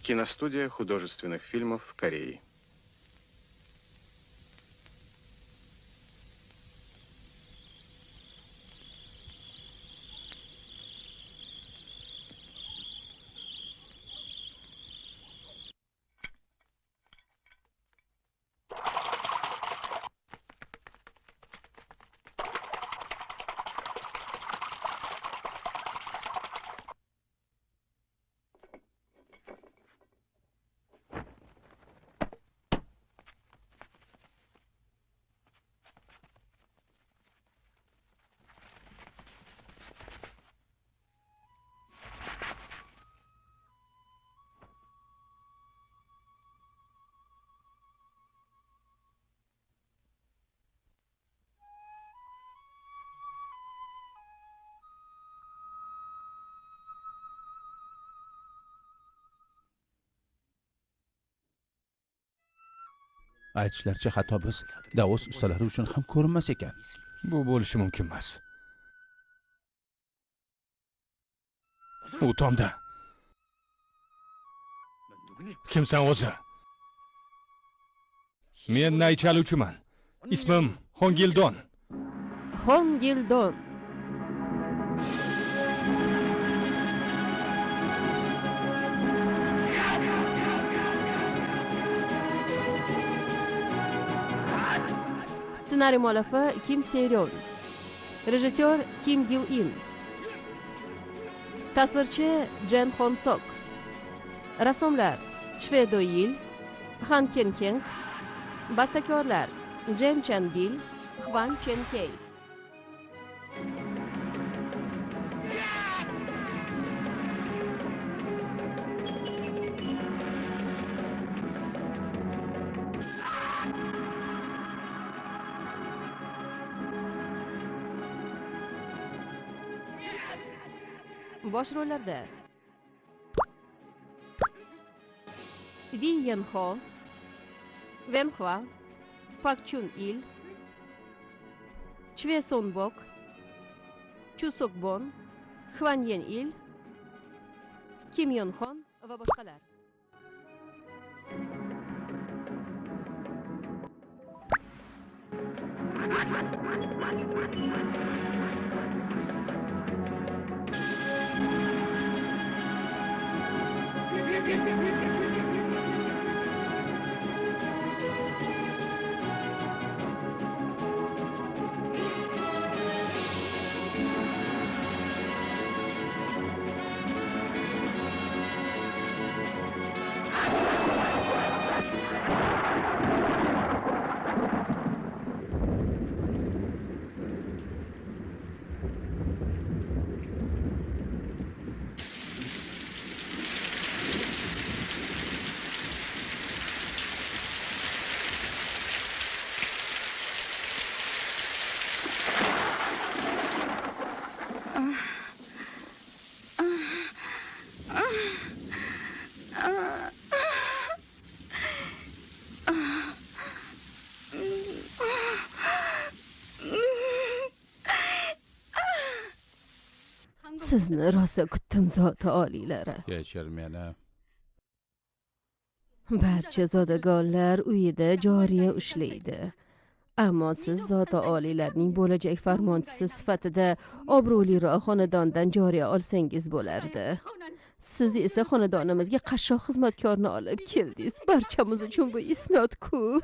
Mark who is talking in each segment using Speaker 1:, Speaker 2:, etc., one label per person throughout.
Speaker 1: Киностудия художественных фильмов Кореи.
Speaker 2: Aytishlaricha hatto biz Davos ustalari uchun ham ko'rinmas ekan.
Speaker 3: Bu bo'lishi mumkin emas. U tomda. Kimsan o'zi? Men nay chaluvchiman. Ismim Hongildon.
Speaker 4: Hongildon. Ssenariy muallifi Kim Se-ryun. Rejissyor Kim Gil-in. Tasvirchi Jen Hon-sok. Rassomlar Chve Do-il, Han Ken-keng. Bastakorlar Jem Chan-bil, Hwan Chen-kei. Bosh rollarda Wi Yen-ho, Wen Hwa, Pak Chun-il, Chve Son-bok, Chu Sok-bon, Hwan Yen-il, Kim Yon-hon va boshqalar. Sizni rosa kutdim zoti oliylari.
Speaker 2: Kechir meni.
Speaker 4: Barcha zodagonlar uyida joriya ushlaydi. Ammo siz zoti oliylarning bo'lajak farmonchisi sifatida obro'liroq xonadondan joriya olsangiz bo'lardi. Siz esa xonadonimizga qashshoq xizmatkorni olib keldingiz. Barchamiz uchun bu isnot-ku.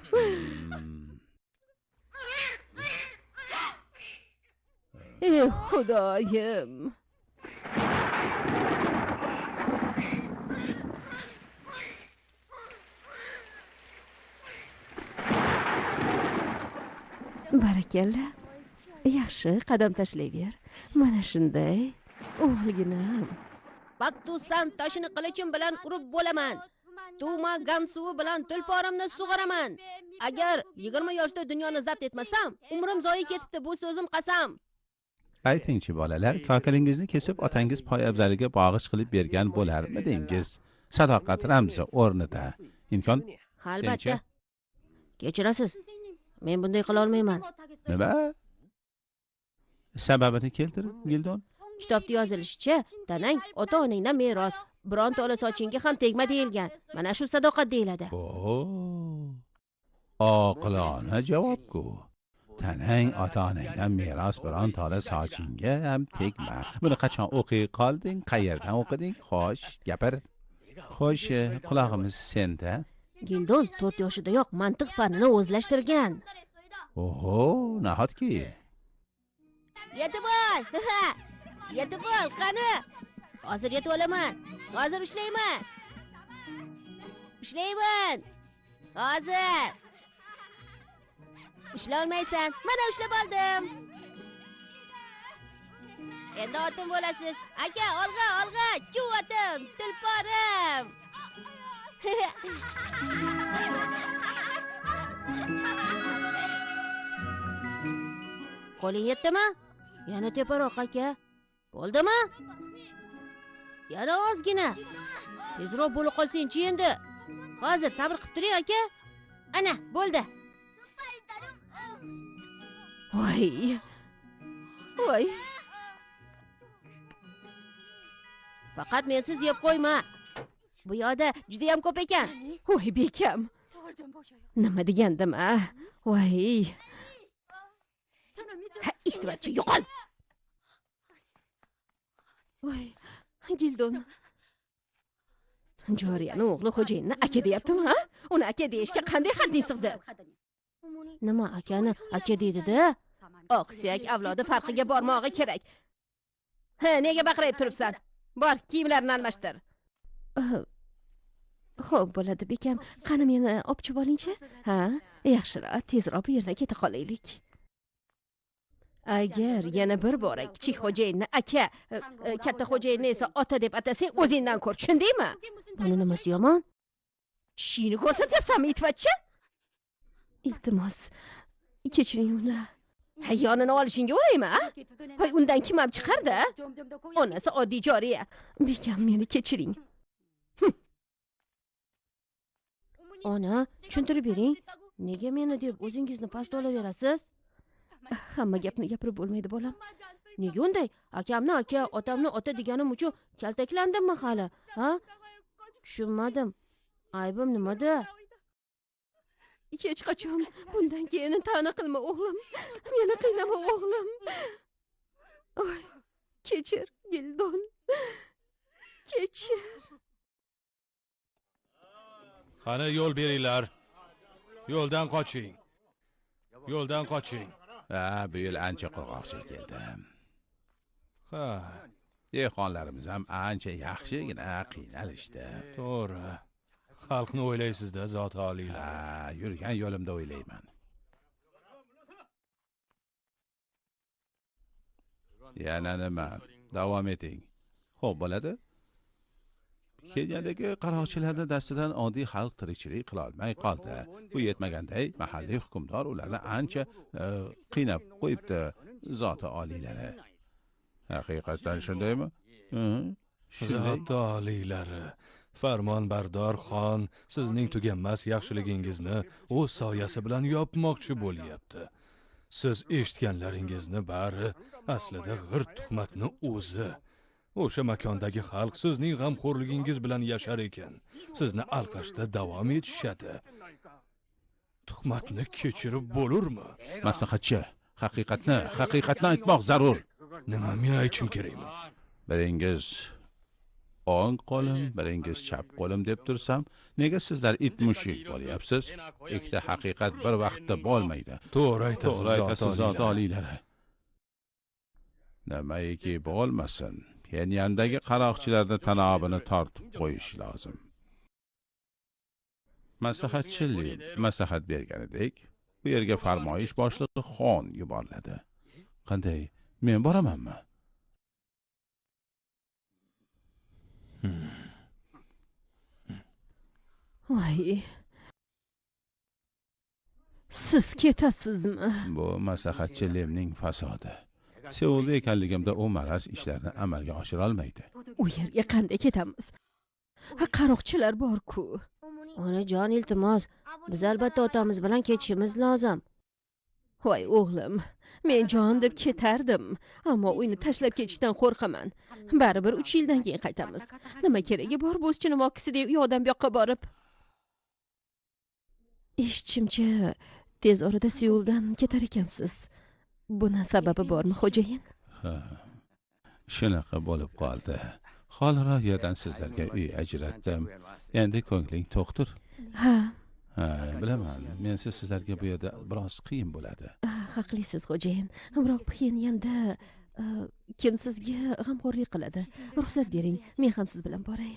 Speaker 4: Ey Xudoyim. Barakalla. Yaxshi, qadam tashlayver. Mana shunday. O'g'ilginam. Baktusan toshini qilichim bilan urib bo'laman. Tuma gansuvi bilan tulporimni sug'oraman. Agar 20 yoshda dunyoni zabt etmasam, umrim zoyi ketibdi, bu so'zim qasam.
Speaker 2: Aytingchi bolalar, kokilingizni kesib otangiz poyabzaliga bog'ish qilib bergan bo'larmidingiz? Sadoqat ramzi o'rnida. Imkon?
Speaker 4: Albatta. Kechirasiz. Men bunday qila olmayman.
Speaker 2: Nima? Sababini keltir, Gildon.
Speaker 4: Kitobda yozilishicha, tanang ota-onangdan meros. bironta ola sochingga ham tegma deyilgan. Mana shu sadoqat deyiladi.
Speaker 2: oqilona javob-ku. Tanang ota-onangdan meros bironta ola sochingga ham tegma. Buni qachon o'qiy qolding? Qayerdan o'qiding? Xo'sh, gapir. Xo'sh, qulog'imiz senda.
Speaker 4: Gildon 4 yoshidayoq mantiq fanini o'zlashtirgan.
Speaker 2: Nahotki.
Speaker 4: Yetib ol! Yetib ol, qani? Hozir yetib olaman. Hozir ishlayman. Ishlayman. Hozir. Ishlay olmaysan. Mana ushlab oldim. Endi otim bo'lasiz. Aka, olg'a. Chuv otim, tulporim. Qo'ling yetdimi? Yana teparoq aka. Bo'ldimi? Yana ozgina. Tezroq bo'lib qolsin-chi endi. Hozir sabr qilib turing aka. Ana, bo'ldi. Voy. Faqat mensiz yeb qo'yma. Bu yoqda juda ham ko'p ekan. Voy bekam. Nima degandim a? Voy. Ikkivatchi yo'qol. Voy, Gildon. Joriyani o'g'li xo'jayinni aka deyaptimi, ha? Uni aka deyishga qanday hadding sig'di? Nima akani aka deydi-da? Oqsuyak avlodi farqiga bormog'i kerak. Nega baqirib turibsan? Bor, kiyimlarni almashtir. Xo'p, bo'ladi bekam. Qani meni opchib olingchi? Ha, yaxshiroq, tezroq bu yerdan keta qolaylik. Agar yana bir bor kichik xo'jayinni aka, katta xo'jayinni esa ota deb atasang, o'zingdan ko'r, tushundingmi? Buni nimasi yomon? Tishingni ko'rsatyapsanmi, itvachcha? Iltimos, kechiring uni. Yonini olishingga o'raymi, a? Voy, undan kim ham chiqardi? Onasi oddiy joriya. Bekam, meni kechiring. Ona, tushuntirib bering. Nega meni deb o'zingizni past olaverasiz? Hamma gapni gapirib bo'lmaydi, bolam. Nega unday? Akamni aka, otamni ota deganim uchun kaltaklandimmi hali? Ha? Tushunmadim. Aybim nimada? Hech qachon bundan keyin ta'na qilma o'g'lim. Meni qiynama o'g'lim. Oy, kechir, Gildon. Kechir.
Speaker 3: Qani yo'l beringlar. Yo'ldan qoching. Yo'ldan qoching.
Speaker 2: Bu yil ancha qurg'oqchilik keldi.
Speaker 3: Ha,
Speaker 2: Dehqonlarimiz ham ancha yaxshigina qiynalishdi.
Speaker 3: to'g'ri. Xalqni o'ylaysiz-da, zot oliylar.
Speaker 2: Yurgan yo'limda o'ylayman. Yana nima? Davom eting. Xo'p, bo'ladi. Kenyadagi qaroqchilarni dastidan oddiy xalq tirikchilik qila olmay qoldi. Bu yetmaganday mahalliy hukmdor ularni ancha qiynab qo'yibdi, zoti oliylari. Haqiqatan shundaymi?
Speaker 3: Zot oliylari. Farmonbardor xon sizning tuganmas yaxshiligingizni o'z soyasi bilan yopmoqchi bo'lyapti. Siz eshitganlaringizni bari aslida g'irt tuhmatni o'zi. O'sha makondagi xalq sizning g'amxo'rligingiz bilan yashar ekan, sizni alqashda davom etishadi. Tuhmatni kechirib bo'lurmi?
Speaker 2: Maslahatchi, haqiqatni aytmoq zarur.
Speaker 3: Nima men aytishim kerakmi?
Speaker 2: Biringiz o'ng qo'lim, biringiz chap qo'lim deb tursam, nega sizlar it mushuk bo'lyapsiz? Ikkita haqiqat bir vaqtda bo'lmaydi.
Speaker 3: To'g'ri aytasiz,
Speaker 2: zot oliylari. Nimaiki bo'lmasin, Kenyandagi qaroqchilarni tanobini tortib qo'yish lozim. Maslahatchilik maslahat berganidek, bu yerga farmoyish boshlig'i xon yuboriladi. Qanday? Men boramanmi?
Speaker 4: Voy. Siz ketasizmi?
Speaker 2: Bu maslahatchi Lemning fasodi. Seulda ekanligimda u maraz ishlarni amalga oshira olmaydi.
Speaker 4: U yerga qanday ketamiz? Qaroqchilar bor-ku. Onajon, iltimos, biz albatta otamiz bilan ketishimiz lozim. voy o'g'lim, men jon deb ketardim, ammo uyni tashlab ketishdan qo'rqaman. Baribir 3 yildan keyin qaytamiz. Nima keragi bor bo'zchini mokisidek u yoqdan bu yoqqa borib? Eshitishimcha, tez orada Seuldan ketar ekansiz. Buni sababi bormi, xo'jayin?
Speaker 2: Ha, shunaqa bo'lib qoldi. Holiroq yerdan sizlarga uy ajratdim. Endi ko'ngling to'qdir.
Speaker 4: Ha,
Speaker 2: Bilaman, mensiz sizlarga bu yerda biroz qiyin bo'ladi.
Speaker 4: haqlisiz xo'jayin. Biroq Pxenyanda kim sizga g'amxo'rlik qiladi? Ruxsat bering, men ham siz bilan boray.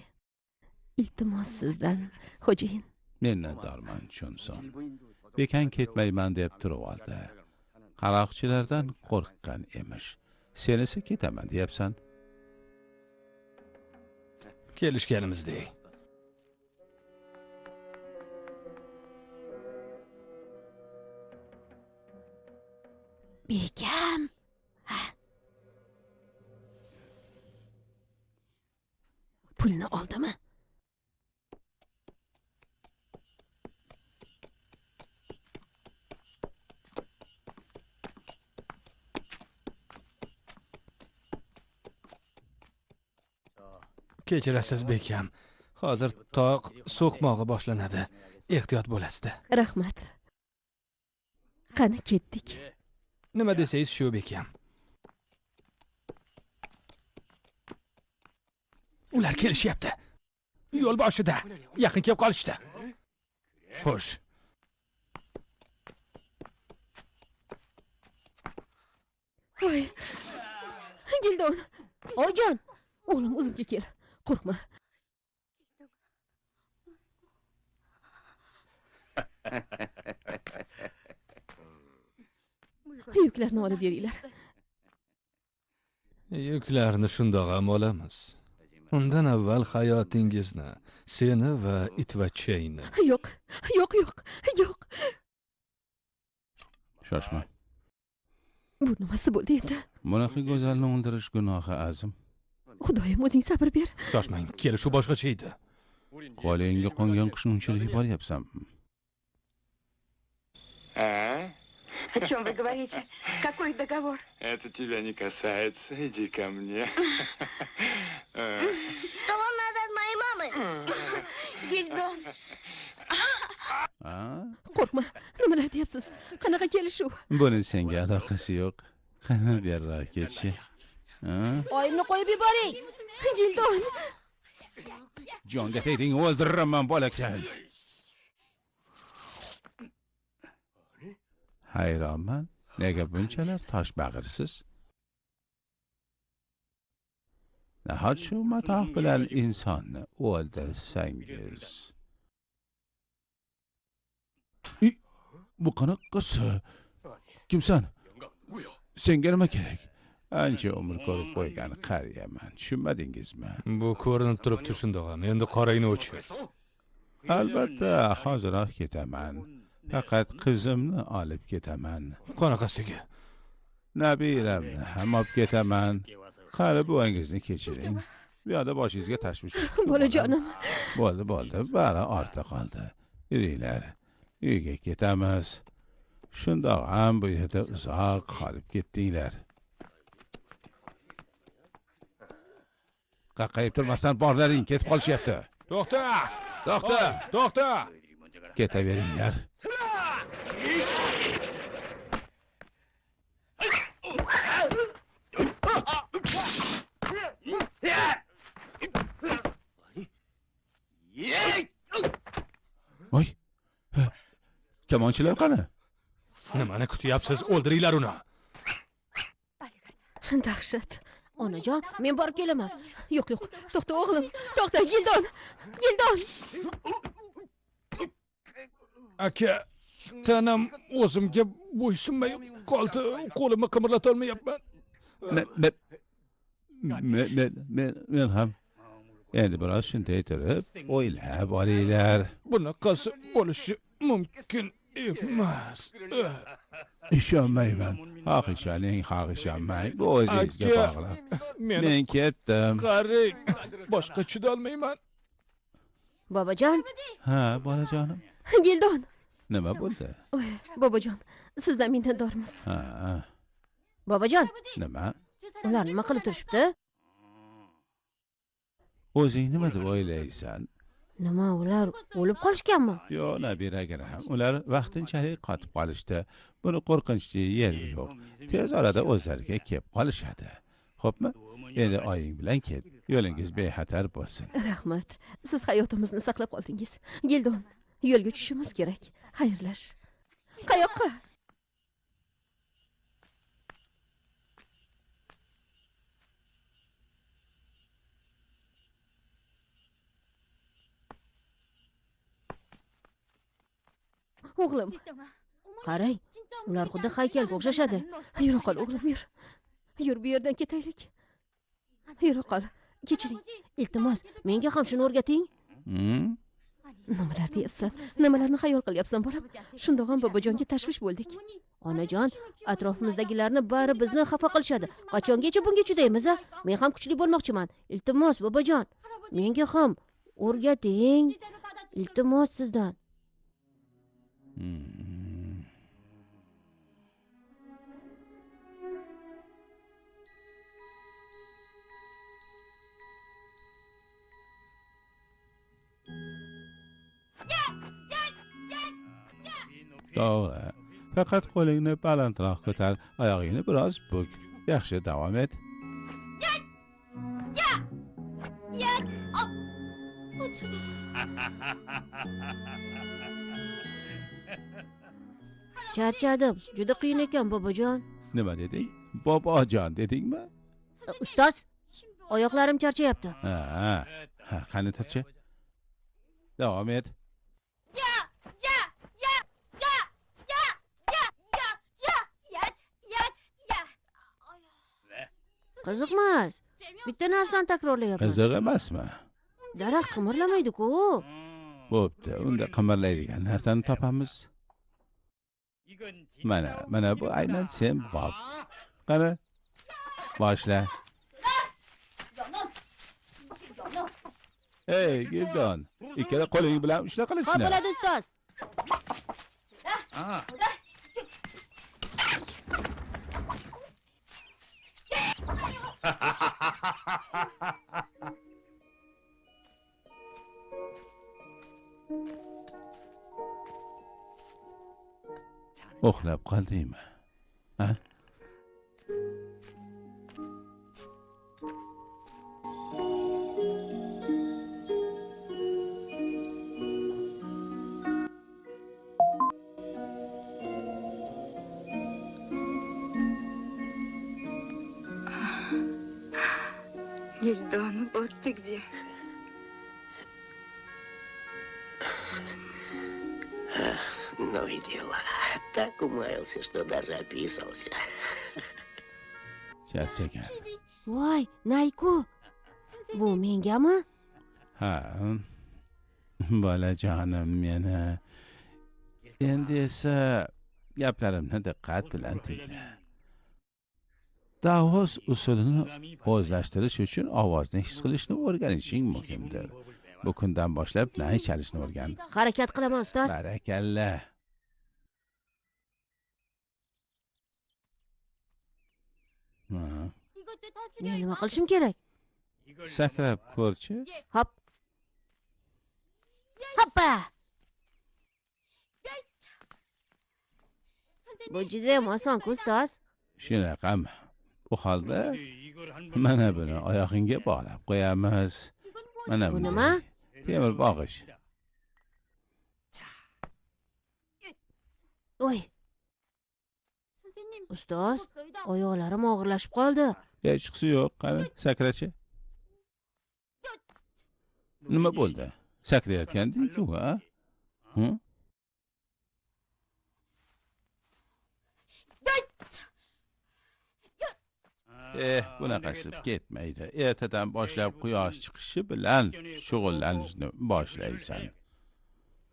Speaker 4: Iltimos sizdan, xo'jayin.
Speaker 2: Minnatdorman Chunson. Bekan ketmayman deb turib oldi. Qaroqchilardan qo'rqqan emish. Sen esa ketaman deyapsan.
Speaker 3: Kelishganimizdek.
Speaker 4: Bekam. Pulni oldimi?
Speaker 3: Kechirasiz bekam. Hozir toq so'qmog'i boshlanadi. Ehtiyot bo'lasizda.
Speaker 4: Rahmat. Qani ketdik.
Speaker 3: Nima desangiz shu bekam. Ular kelishyapti. Yo'l boshida. Yaqin kelib qolishdi. Xo'sh.
Speaker 4: Voy. Gildon. Ojon. O'g'lim, o'zimga kel. Qo'rqma. Yuklarni olib beringlar.
Speaker 3: Yuklarni shundoq ham olamiz. Undan avval hayotingizni, seni va itvachchangni.
Speaker 4: Yo'q, yo'q, yo'q, yo'q.
Speaker 2: Shoshma.
Speaker 4: Bu nimasi bo'ldi endi?
Speaker 2: Bunaqa go'zalni o'ldirish gunohi azim.
Speaker 4: Xudoyim, o'zing sabr ber.
Speaker 3: Shoshmang, kelishu boshqacha edi.
Speaker 2: Qo'lingga qo'ngan qushni uchirib yuboryapsan.
Speaker 5: О чем вы говорите? Какой договор?
Speaker 6: Это тебя не касается. Иди ко мне.
Speaker 5: Что вам надо от моей мамы? Гильдон.
Speaker 4: Qo'rqma. Nimalar deyapsiz? Qanaqa kelishuv?
Speaker 2: Buni senga aloqasi yo'q. Qani beriroq ketchi.
Speaker 4: Oyimni qo'yib yuboring. Gildon.
Speaker 2: Jonga tegding, o'ldiraman bolakay. Hayronman, nega bunchalar toshbag'irsiz? Nahot shu matoh bilan insonni o'ldirsangiz? Bu qanaqasi? Kimsan? Senga nima kerak? Ancha umr ko'rib qo'ygan qariyaman, tushunmadingizmi?
Speaker 3: Bu ko'rinib turibdi shundoq ham. Endi qorangni o'chir.
Speaker 2: Albatta, hoziroq ketaman. Faqat qizimni olib ketaman.
Speaker 3: Qanaqasiga?
Speaker 2: Nabiramni ham olib ketaman. Qari buvangizni kechiring. Bu yoqda boshingizga tashvish.
Speaker 4: Bolajonim.
Speaker 2: Bo'ldi, bari ortda qoldi. Yuringlar. Uyga ketamiz. Shundoq ham bu yerda uzoq qolib ketdinglar. Qaqqayib turmasdan borlaring, ketib qolishyapti.
Speaker 3: To'xta!
Speaker 2: To'xta!
Speaker 3: To'xta!
Speaker 2: Ketaveringlar. Voy. Kamonchilar qani?
Speaker 3: Nimani kutyapsiz? O'ldiringlar uni.
Speaker 4: Dahshat. Onajon, men borib kelaman. Yo'q, to'xta o'g'lim. To'xta, Gildon. Gildon.
Speaker 3: Aka, tanam o'zimga bo'ysunmay qoldi. Qo'limni qimirlatolmayapman.
Speaker 2: Men ham endi biroz shunday turib o'ylab olinglar.
Speaker 3: Bunaqasi bo'lishi mumkin emas.
Speaker 2: Ishonmayman. Xohishaning, bu o'zingizga bog'liq. Men ketdim.
Speaker 3: Qarang, boshqa chidolmayman.
Speaker 4: Bobojon.
Speaker 2: Ha, bolajonim.
Speaker 4: Gildon.
Speaker 2: nima bo'ldi?
Speaker 4: Oy, bobojon, sizdan minnatdormiz.
Speaker 2: Ha,
Speaker 4: Bobojon,
Speaker 2: nima?
Speaker 4: ular nima qilib turishibdi?
Speaker 2: O'zing nima deb o'ylaysan?
Speaker 4: Nima, ular o'lib qolishganmi?
Speaker 2: Yo'q, nabiragaram. Ular vaqtinchalik qotib qolishdi. Buni qo'rqinchli yeri yo'q. Tez orada o'zlariga kelib qolishadi. Xo'pmi? Endi oying bilan ket. Yo'lingiz bexatar bo'lsin.
Speaker 4: Rahmat. Siz hayotimizni saqlab qoldingiz. Gildon, yo'lga tushishimiz kerak. Xayrlash. Qayoqqa? O'g'lim, qarang, ular xuddi haykalga o'xshashadi. Yura qol, o'g'lim, yur. Yur, bu yerdan ketaylik. Yura qol. Kechiring. Iltimos, menga ham shuni o'rgating. Nimalar deyapsan? Nimalarni xayol qilyapsan, bolam? Shundoq ham bobojonga tashvish bo'ldik. Onajon, atrofimizdagilarni bari bizni xafa qilishadi. Qachongacha bunga chidaymiz, a? Men ham kuchli bo'lmoqchiman. Iltimos, bobojon, menga ham o'rgating. Iltimos sizdan.
Speaker 2: To'g'ri. Faqat qo'lingni balandroq ko'tar, oyog'ingni biroz buk. Yaxshi, davom et.
Speaker 4: Charchadim. Juda qiyin ekan, bobojon.
Speaker 2: Nima deding? Bobojon dedingmi?
Speaker 4: Ustoz, oyoqlarim charchayapti.
Speaker 2: Ha, qani turchi. Davom et.
Speaker 4: Qiziqmas. Bitta narsani takrorlayapman.
Speaker 2: Qiziq emasmi?
Speaker 4: Daraxt qimirlamaydi-ku.
Speaker 2: Bo'pti, unda qimirlaydigan narsani topamiz. Mana bu aynan sen bob. Qani, boshla. Ey, Gildon, ikkala qo'ling bilan ushla
Speaker 4: Xo'p
Speaker 2: qilichni.
Speaker 4: bo'ladi, ustoz.
Speaker 2: Uxlab qoldingmi? Ha?
Speaker 5: Гильдон, вот ты где.
Speaker 7: Ну и дела. Так умаялся, что даже описался.
Speaker 2: Charchagan.
Speaker 4: Voy, Nayku. Bu mengami?
Speaker 2: Ha. Bolajonim meni. Endi esa gaplarimni diqqat bilan tingla. Davos usulini o'zlashtirish uchun ovozni his qilishni o'rganishing muhimdir. Bu kundan boshlab nay chalishni o'rgan.
Speaker 4: Harakat qilaman, ustoz.
Speaker 2: Barakalla.
Speaker 4: Men nima qilishim kerak?
Speaker 2: Sakrab ko'rchi.
Speaker 4: Hop. Hoppa. Bu juda ham oson-ku, ustoz.
Speaker 2: Shunaqami? Bu holda mana buni oyog'ingga bog'lab qo'yamiz. Mana
Speaker 4: Bu
Speaker 2: bu
Speaker 4: nima?
Speaker 2: temir bog'ish.
Speaker 4: Oy. Ustoz, oyoqlarim og'irlashib qoldi.
Speaker 2: Hech qisi yo'q. Qani, sakrachi. Nima bo'ldi? Sakrayotganding-ku, ha? Bunaqasi ketmaydi. Ertadan boshlab quyosh chiqishi bilan shug'ullanishni boshlaysan.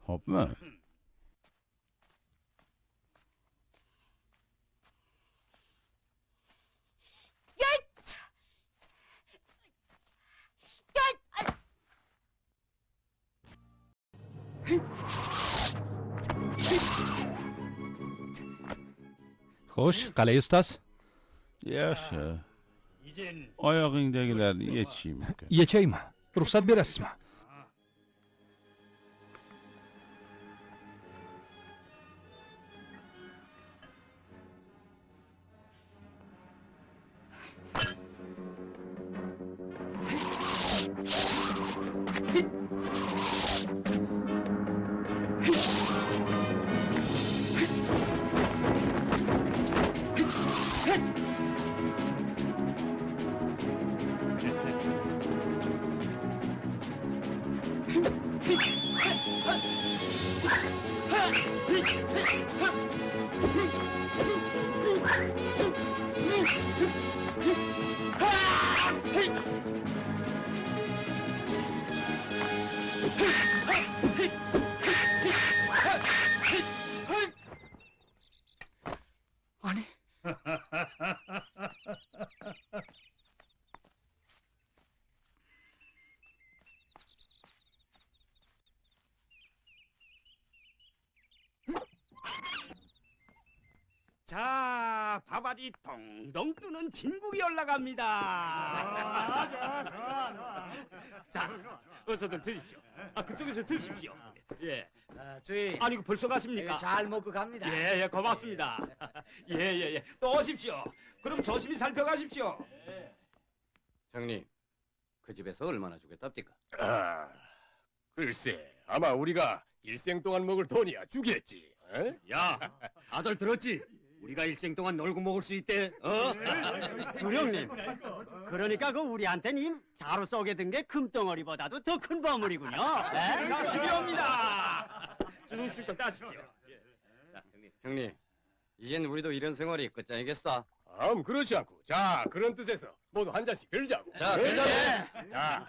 Speaker 2: Xo'pmi?
Speaker 3: Xo'sh, qalay ustoz?
Speaker 2: Yaxshi. Oyog'ingdagilarni yechishim mumkin.
Speaker 3: Yechaymi? Ruxsat berasizmi?
Speaker 8: 자, 밥알이 동동 뜨는 진국이 올라갑니다. 자, 어서들 드십시오. 그쪽에서 드십시오. 예.
Speaker 9: 주의.
Speaker 8: 아니, 벌써 가십니까?
Speaker 9: 잘 먹고 갑니다.
Speaker 8: 예, 고맙습니다. 예. 또 오십시오. 그럼 조심히 살펴가십시오.
Speaker 10: 형님, 그 집에서 얼마나 주겠답니까?
Speaker 11: 글쎄, 아마 우리가 일생 동안 먹을 돈이야 주겠지.
Speaker 10: 야, 다들 들었지? 우리가 일생 동안 놀고 먹을 수 있대.
Speaker 9: 주령님, 그러니까 그 우리한테는 자루 속에 든 게 금덩어리보다도 더 큰 보물이군요.
Speaker 8: 자, 수비옵니다. 쭉쭉 따십시오.
Speaker 10: 자, 형님, 이젠 우리도 이런 생활이 끝장이겠어.
Speaker 11: 그렇지 않고. 자, 그런 뜻에서 모두 한 잔씩 들자고.
Speaker 10: 자, 들자고.
Speaker 11: 자.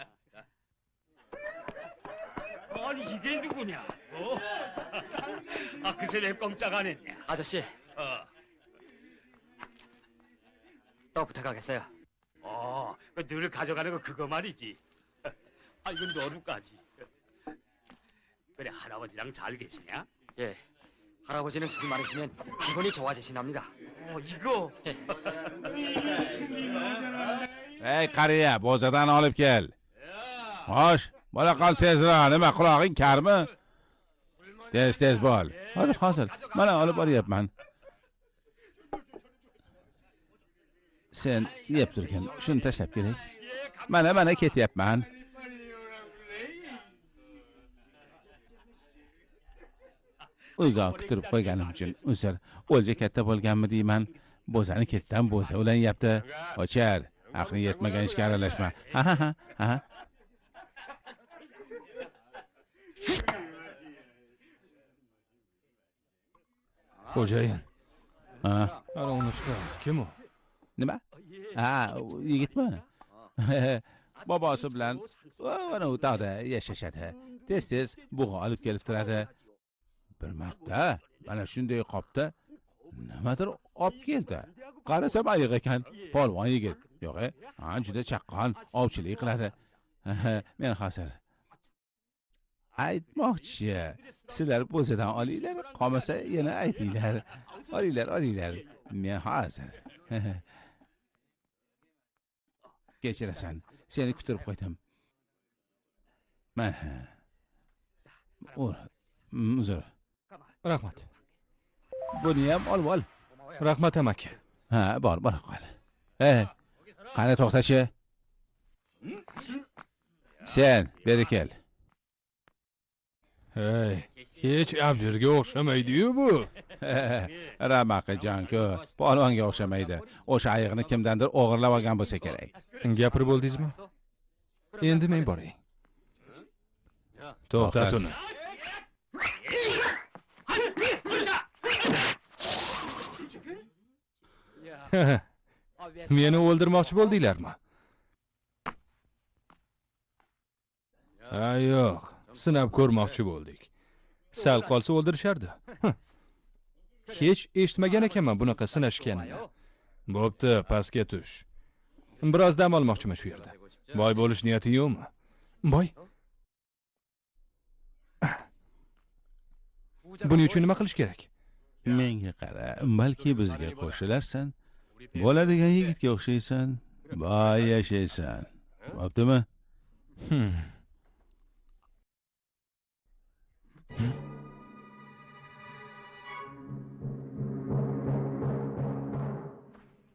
Speaker 8: 아니, 이게 누구냐? 그새 내 꼼짝 안 했냐?
Speaker 9: 아저씨, 또 부탁하겠어요.
Speaker 8: 늘 가져가는 거 그거 말이지. 이건 너루까지. 그래, 할아버지랑 잘 계시냐?
Speaker 9: 예, 할아버지는 술이 많으시면 기분이 좋아지시납니다.
Speaker 8: 이거.
Speaker 2: Ey qariya, bo'zadan olib kel. Xo'sh, bola qol tezroq, nima qulog'ing karmi? Tez bo'l. Hozir. Mana olib boryapman. Sen yeb turgan, shuni tashlab kelay. Mana ketyapman. Uzoq kutib qo'yganim uchun uzr. O'lja katta bo'lganmi deyman. Bo'zani ketdan bo'za ulanayapti. Ochar, aqli yetmagan ishga aralashma. Ha.
Speaker 3: Xo'jayin.
Speaker 2: Ana
Speaker 3: unisi kim u?
Speaker 2: Nima? Yigitmi? Bobosi bilan ana u tog'da yashashadi. Tez bug'a olib kelib turadi. Bir marta mana shunday qopda nimadir olib keldi. Qarasam ayiq ekan, polvon yigit. Yo'q, juda chaqqon, ovchilik qiladi. Men hozir aytmoqchi, sizlar bo'zadan olinglar, qolmasa yana aytinglar. Olinglar. Men hozir. Kechirasan, seni kutib qo'ydim. Mana. Uzr.
Speaker 3: Rahmat.
Speaker 2: Buni ham olib ol.
Speaker 3: Rahmat amaki.
Speaker 2: Bor qol. Qani to'xtashi. Sen beri kel.
Speaker 3: Hey, hech abjirga o'xshamaydi-yu bu.
Speaker 2: Ramaqi-jon-ku, polvonga o'xshamaydi. O'sha ayiqni kimdandir o'g'irlab olgan bo'lsa kerak.
Speaker 3: Gapirib bo'ldingizmi? Endi men boray. To'xtat uni. Meni o'ldirmoqchi bo'ldinglarmi? Yo'q, sinab ko'rmoqchi bo'ldik. Sal qolsa o'ldirishardi. Hech eshitmagan ekanman bunaqa sinashganini. Bo'pti, pastga tush. Biroz dam olmoqchiman shu yerda. Boy bo'lish niyating yo'qmi? Boy. Buning uchun nima qilish kerak?
Speaker 2: menga qara, balki bizga qo'shilarsan. Bo'ladigan yigitga o'xshaysan. Boy yashaysan. Bo'ptimi?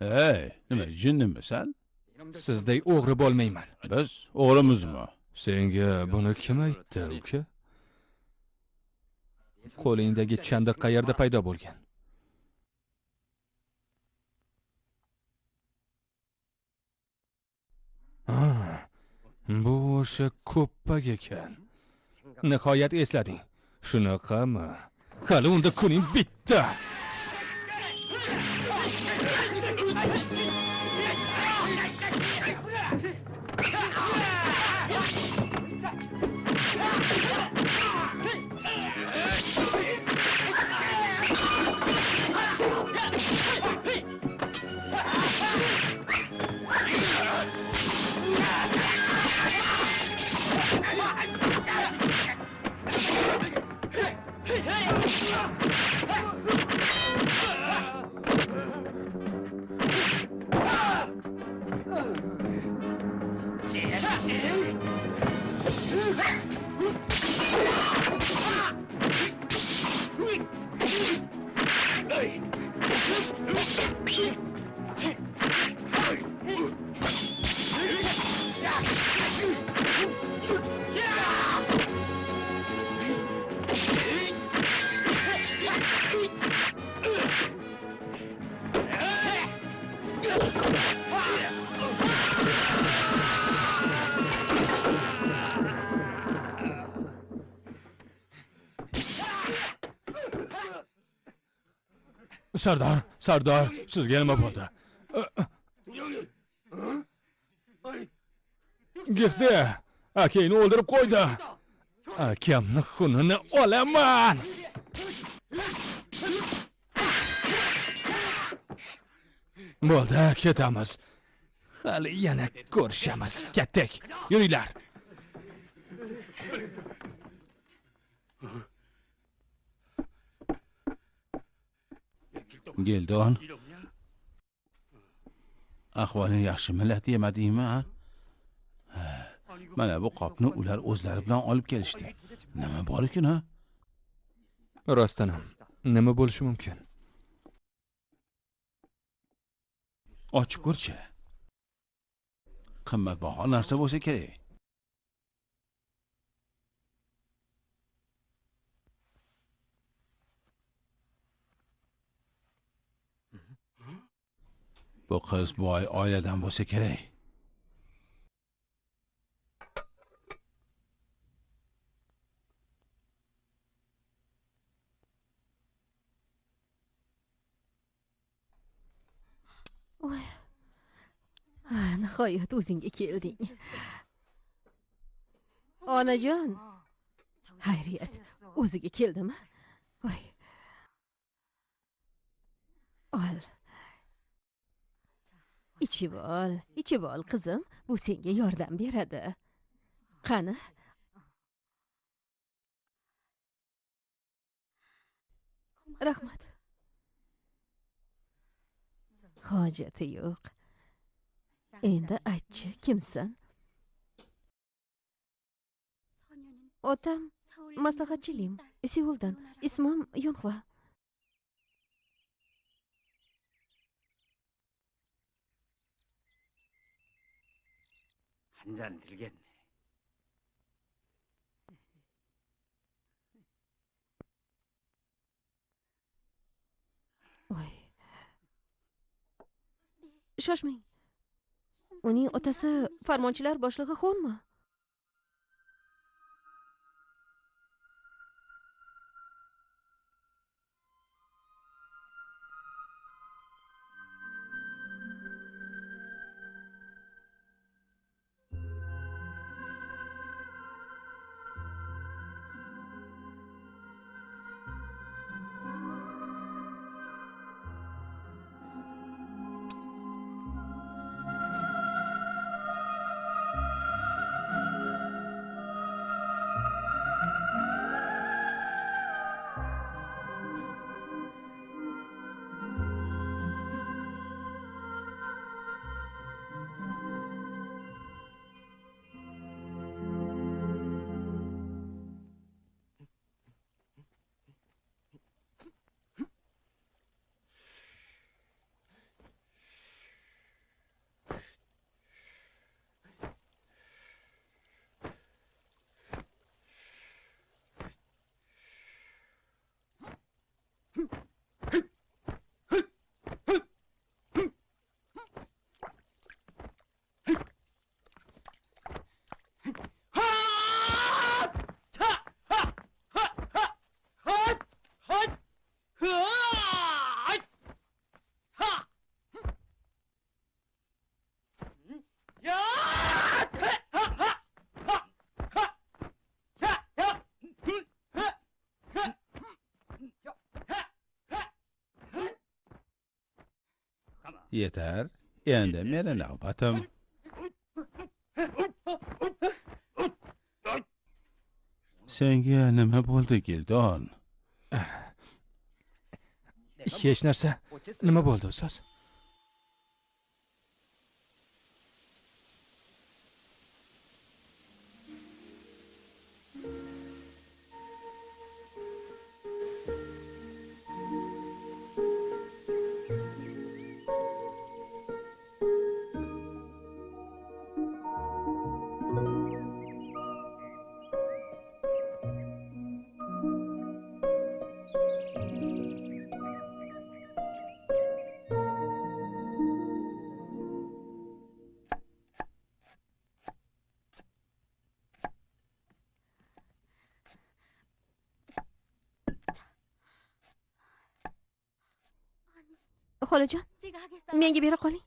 Speaker 2: Ey, nima jinnimisan?
Speaker 3: Sizdek o'g'ri bo'lmayman.
Speaker 2: Biz o'g'rimizmi?
Speaker 3: Senga buni kim aytdi, uka? Qo'lingdagi chandiq qayerda paydo bo'lgan? Bu o'sha ko'ppak ekan. Nihoyat eslading. Shunaqami? Hali unda kuning bitta. Sardor, sizga nima bo'ldi? Girdi, akangni o'ldirib qo'ydi. Akamni xunini olaman. Bo'ldi, ketamiz. Hali yana ko'rishamiz. Ketdik. Yuringlar.
Speaker 2: Geldon. Ahvoling yaxshimi, lat yemadingmi? Mana bu qopni ular o'zlari bilan olib kelishdi. Nima bor ekan, ha?
Speaker 3: Rostdan ham nima bo'lishi mumkin?
Speaker 2: Ochib ko'rchi. Qimmatbaho narsa bo'lsa kerak. Bu qiz boy oiladan bo'lsa kerak.
Speaker 4: Voy. Nihoyat o'zingga kelding. Onajon. Xayriyat, o'ziga keldimi? Voy. Ol. Ichib ol, qizim. Bu senga yordam beradi. Qani? Rahmat. Hojati yo'q. Endi aytchi, kimsan? Otam maslahatchilim. Seuldan. Ismim Yonhva.
Speaker 9: 한 잔 들겠네.
Speaker 4: Voy. Shoshmang. Uning otasi farmonchilar boshlig'i Xonmi?
Speaker 2: yeter. Endi meni navbatim. Senga nima bo'ldi, Gildon?
Speaker 3: Hech narsa. Nima bo'ldi, ustoz?
Speaker 4: Xolajon, menga bera qoling.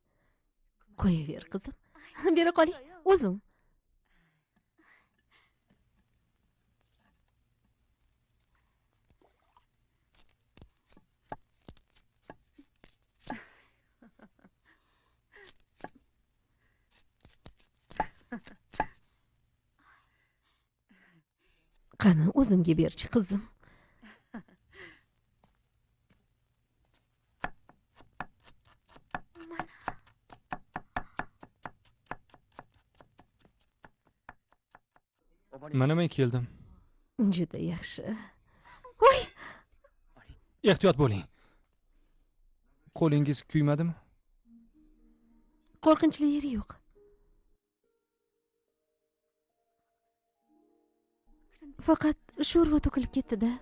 Speaker 4: Qo'yaver, qizim. Bera qoling. O'zim. Qani, o'zimga berchi, qizim.
Speaker 3: Mana men keldim.
Speaker 4: Juda yaxshi. Voy!
Speaker 3: Ehtiyot bo'ling. Qo'lingiz kuymadimi?
Speaker 4: Qo'rqinchli yeri yo'q. Faqat sho'rva to'kilib ketdi-da.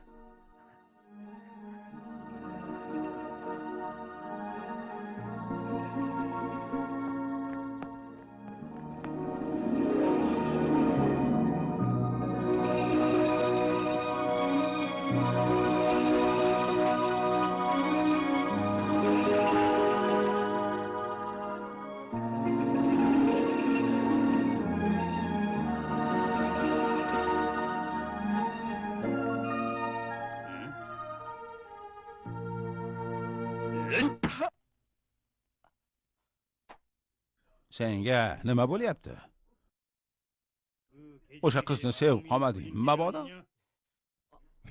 Speaker 2: Senga nima bo'lyapti? O'sha qizni sevib qolmadingmi, mabodo?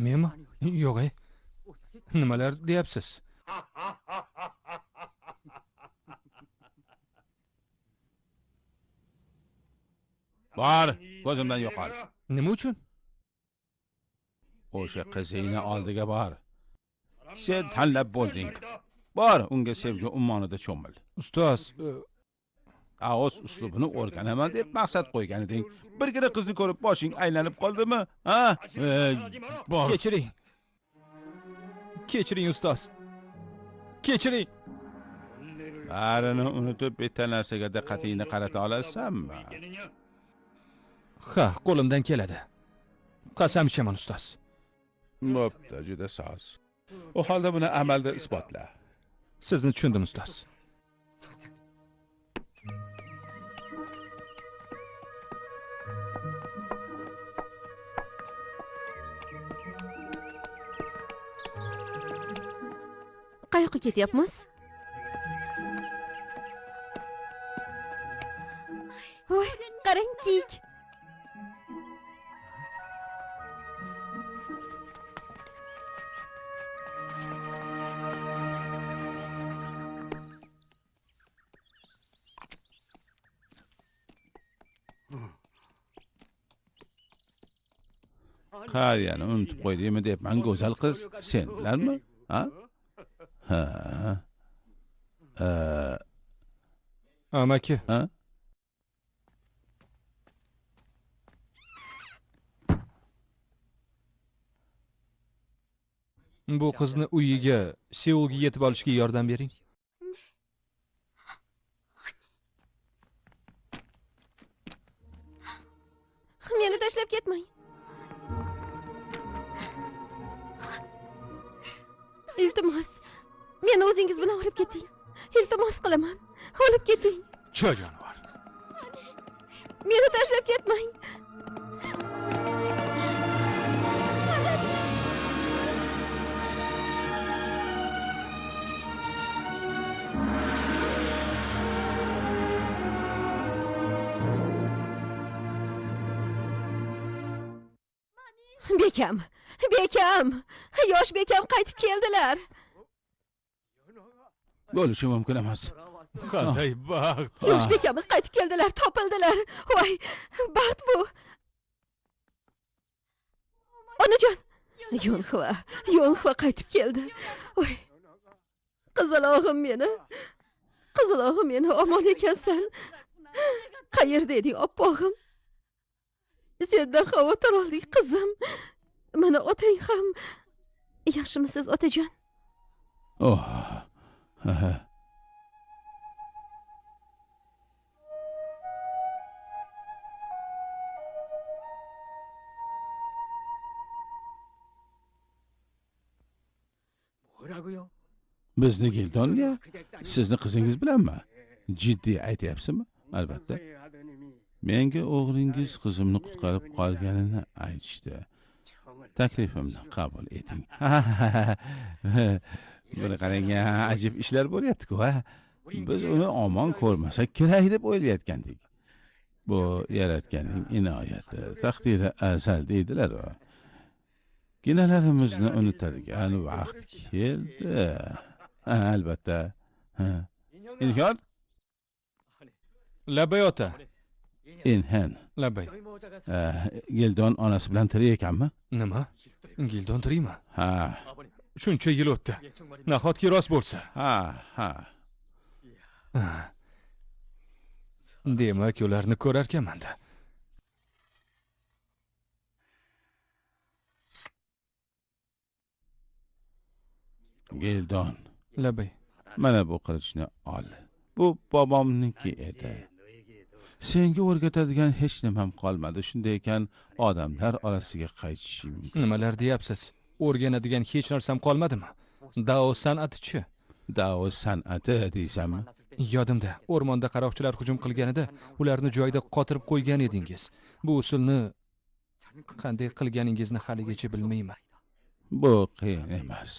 Speaker 3: Menmi? Yo'q, nimalar deyapsiz?
Speaker 2: Bor, ko'zimdan yo'qol.
Speaker 3: Nima uchun?
Speaker 2: O'sha qizingni oldiga bor. Sen tanlab bo'lding. Bor, unga sevgi ummonida cho'mil.
Speaker 3: Ustoz,
Speaker 2: Aos uslubini o'rganaman deb maqsad qo'ygan eding. Birgina qizni ko'rib boshing aylanib qoldimi? Ha? Bor.
Speaker 3: Kechiring. Kechiring ustoz. Kechiring.
Speaker 2: Barini unutib bitta narsaga diqqatingni qarata olasanmi?
Speaker 3: Ha, qo'limdan keladi. Qasam ichaman ustoz.
Speaker 2: Bo'pti, juda soz. U holda buni amalda isbotla.
Speaker 3: Sizni tushundim ustoz.
Speaker 4: Qayoqqa ketyapmiz? Voy, qarang, kiyik.
Speaker 2: Qariyani unutib qo'ydingmi debman, go'zal qiz. Sen bilanmi? Ha? Ha.
Speaker 3: Amaki.
Speaker 2: Ha?
Speaker 3: Bu qizni uyiga, Seulga yetib olishga yordam bering.
Speaker 4: Meni tashlab ketmang. Iltimos, meni o'zingiz bilan olib keting. Iltimos qilaman, olib keting.
Speaker 3: Cho jonivor.
Speaker 4: Meni tashlab ketmang. Bekam, bekam, yosh bekam qaytib keldilar.
Speaker 2: Bo'lishi mumkin emas.
Speaker 3: Qanday baxt.
Speaker 4: Yosh bekamiz qaytib keldilar, topildilar. Voy, baxt bu. Onajon, Yo'nxva qaytib keldi. Voy, qizalog'im meni. Qizalog'im meni, omon ekansan. Qayerda eding, oppog'im? Sendan xavotir oldik, qizim. Mana otang ham. Yaxshimisiz, otajon?
Speaker 2: Oh. Bizni Gildonga sizni qizingiz bilanmi? Jiddiy aytyapsizmi? Albatta. Menga o'g'lingiz qizimni qutqarib qolganini aytishdi. Taklifimni qabul eting. Buni qarang, ajib ishlar bo'lyapti-ku, ha? Biz uni omon ko'rmasak kerak deb o'ylayotgandik. Bu yaratganning inoyati, taqdiri azal deydilar. Ginalarimizni unutadigan vaqt keldi. Albatta. Inhon?
Speaker 3: Labay ota.
Speaker 2: Inhan.
Speaker 3: Labay.
Speaker 2: Gildon onasi bilan tirik ekanmi?
Speaker 3: Nima? Gildon tirikmi?
Speaker 2: Ha.
Speaker 3: Shuncha yil o'tdi. Nahotki rost bo'lsa.
Speaker 2: Ha.
Speaker 3: Demak, ularni ko'rarkanman-da.
Speaker 2: Gildon.
Speaker 3: Labay.
Speaker 2: Mana bu qilichni ol. Bu bobomniki edi. Senga o'rgatadigan hech nimam qolmadi. Shunday ekan, odamlar orasiga qaytishim.
Speaker 3: Nimalar deyapsiz? O'rganadigan hech narsam qolmadimi? Dao san'ati-chi?
Speaker 2: Dao san'ati deysanmi?
Speaker 3: Yodimda, o'rmonda qaroqchilar hujum qilganida ularni joyida qotirib qo'ygan edingiz. Bu usulni qanday qilganingizni haligacha bilmayman.
Speaker 2: Bu qiyin emas.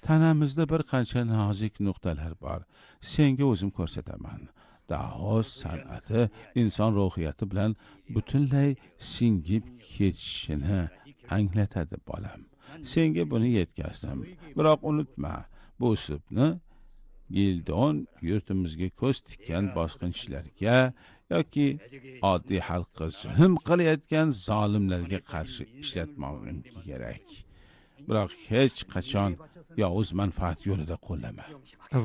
Speaker 2: Tanamizda bir qancha nozik nuqtalar bor. Senga o'zim ko'rsataman. Dao san'ati inson ruhiyati bilan butunlay singib ketishini anglatadi, bolam. Senga buni yetkazdim. Biroq unutma, bu uslubni Gildon yurtimizga ko'z tikkan bosqinchilarga yoki oddiy xalqqa zulm qilayotgan zolimlarga qarshi ishlatmoqing kerak. Biroq hech qachon yovuz manfaat yo'lida qo'llama.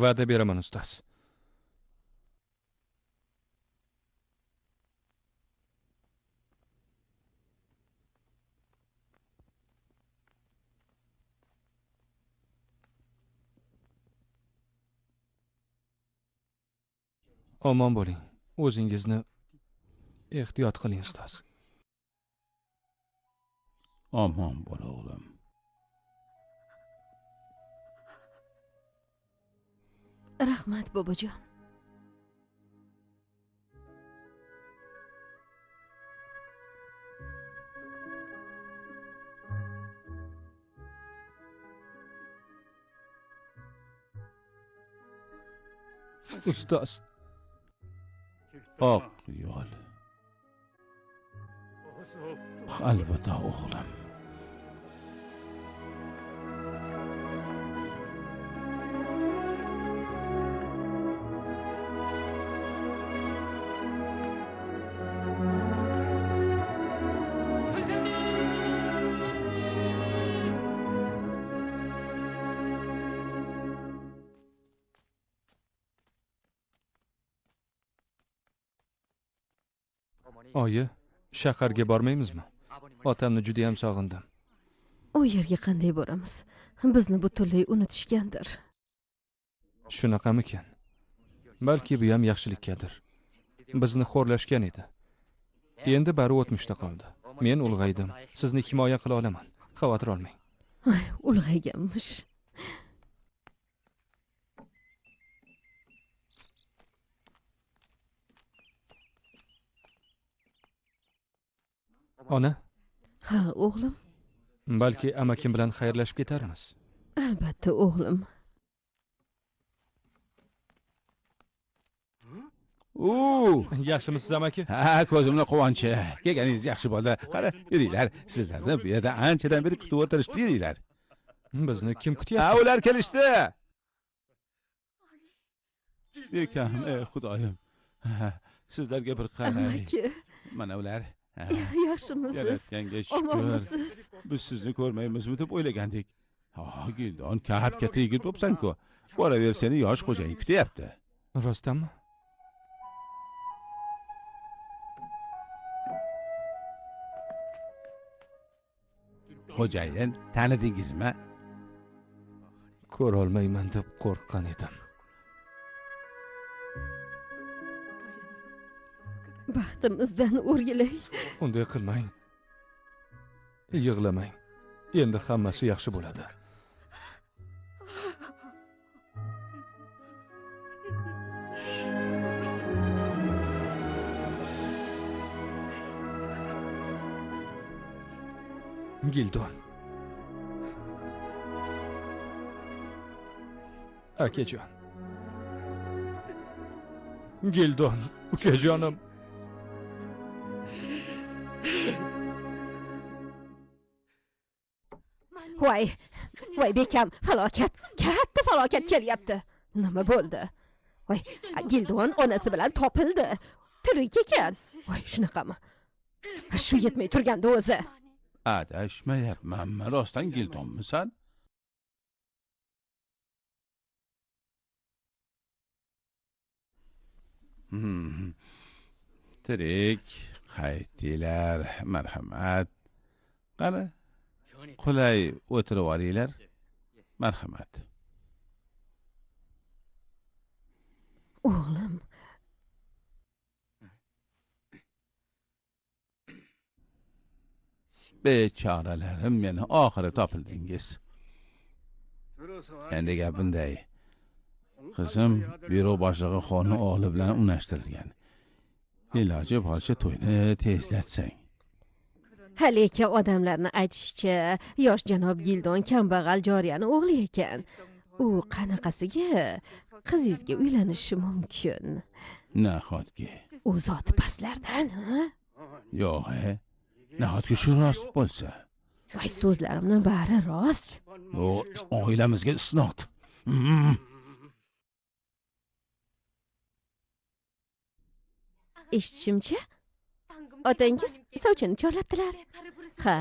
Speaker 3: Va'da beraman, ustoz. Omon bo'ling. O'zingizni ehtiyot qiling, ustoz.
Speaker 2: Omon bo'l, o'g'lim.
Speaker 4: Rahmat, bobojon.
Speaker 3: Ustoz.
Speaker 2: Oq yo'l. Albatta, o'g'lim.
Speaker 3: Oyi, shaharga bormaymizmi? Otamni juda ham sog'indim.
Speaker 4: U yerga qanday boramiz? Bizni butunlay unutishgandir.
Speaker 3: Shunaqamikan? Balki bu ham yaxshilikkadir. Bizni xo'rlashgan edi. Endi bari o'tmishda qoldi. Men ulg'aydim. Sizni himoya qila olaman. Xavotir olmang.
Speaker 4: Ulg'ayganmish.
Speaker 3: Ona?
Speaker 4: Ha, o'g'lim.
Speaker 3: Balki amakim bilan xayrlashib ketarmiz.
Speaker 4: Albatta, o'g'lim.
Speaker 3: Yaxshimisiz amaki?
Speaker 2: Ha, ko'zimni quvonchi. Kelganingiz yaxshi bo'ldi. Qara, yuringlar. Sizlarni bu yerda anchadan beri kutib o'tirishdi, yuringlar.
Speaker 3: Bizni kim
Speaker 2: Ha,
Speaker 3: kutyapti?
Speaker 2: ular kelishdi. Bekam, xudoyim. Ha, sizlarga bir qaray.
Speaker 4: Amaki,
Speaker 2: Mana ular. Ha,
Speaker 4: yaxshimisiz?
Speaker 2: Yaratganga shukr.
Speaker 4: Omonmisiz?
Speaker 2: Biz sizni ko'rmaymizmi deb o'ylagandik. Ha, Gildon, katta yigit bo'psan-ku. Boraver, seni yosh xo'jayin kutyapti.
Speaker 3: Rostdanmi?
Speaker 2: Xo'jayin, tanidingizmi?
Speaker 3: Ko'rolmayman deb qo'rqqan edim.
Speaker 4: Baxtimizdan o'rgilay.
Speaker 3: Unday qilmang. Yig'lamang. Endi hammasi yaxshi bo'ladi. Gildon. Akajon. Gildon, ukajonim.
Speaker 4: Voy bekam, falokat, katta falokat kelyapti. Nima bo'ldi? Voy, Gildon onasi bilan topildi. Tirik ekan. Voy, shunaqami? Shu yetmay turganda o'zi.
Speaker 2: Adashmayapmanmi? Rostdan Gildonmisan? Tirik, qaytdilar, marhamat. Qani, qulay o'tirib olinglar. Marhamat.
Speaker 4: O'g'lim,
Speaker 2: Bechoralarim, meni oxiri topildingiz. Endi gap bunday. Qizim byuro boshlig'i xonni o'g'li bilan unashtirilgan. Iloji boricha to'yni tezlatsang.
Speaker 4: lekin odamlarni aytishicha, yosh janob Gildon kambag'al joriyani o'g'li ekan. U qanaqasiga qizingizga uylanishi mumkin?
Speaker 2: Nahotki?
Speaker 4: U zoti pastlardan, ha?
Speaker 2: Yo'q, nahotki shu rost bo'lsa?
Speaker 4: Voy, so'zlarimni bari rost.
Speaker 2: Bu oilamizga isnot.
Speaker 4: Eshitishimcha, otangiz sovchini chorlabdilar. Ha?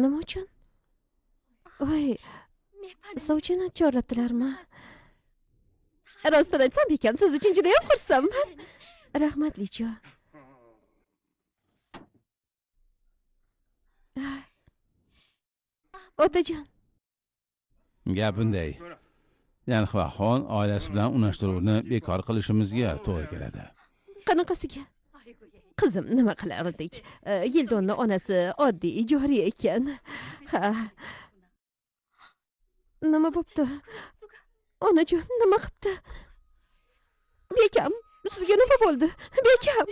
Speaker 4: Nima uchun? Voy, sovchini chorlabdilarmi? Rostini aytsam, bekam, siz uchun juda ham xursandman. Rahmatlicha. Otajon.
Speaker 2: Gap bunday. Yanxon oilasi bilan unashtiruvni bekor qilishimizga to'g'ri keladi.
Speaker 4: Qanaqasiga? Qizim, nima qilardik? Gildonni onasi oddiy joriy ekan. Ha. Nima bo'pti? Onajon, nima qilibdi? Bekam, sizga nima bo'ldi? Bekam.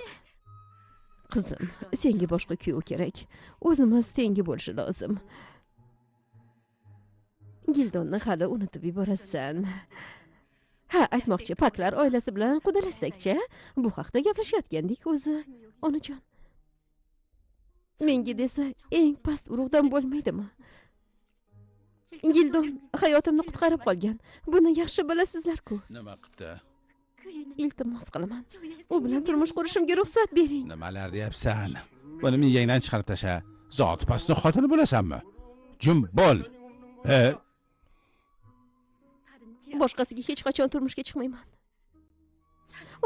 Speaker 4: Qizim, senga boshqa kuyov kerak. O'zimiz tengi bo'lishi lozim. Gildonni hali unutib yuborasan. Ha, aytmoqchi, paklar oilasi bilan qudalashsak-chi? Bu haqda gaplashayotgandik o'zi, onajon. Menga desa, eng past urug'dan bo'lmaydimi? Gildon hayotimni qutqarib qolgan. Buni yaxshi bilasizlar-ku.
Speaker 2: Nima qildi?
Speaker 4: Iltimos qilaman. U bilan turmush qurishimga ruxsat bering.
Speaker 2: Nimalar deyapsan? Buni miyangdan chiqarib tasha. Zot pastni xotini bo'lasanmi? Jim bo'l.
Speaker 4: Boshqasiga hech qachon turmushga chiqmayman.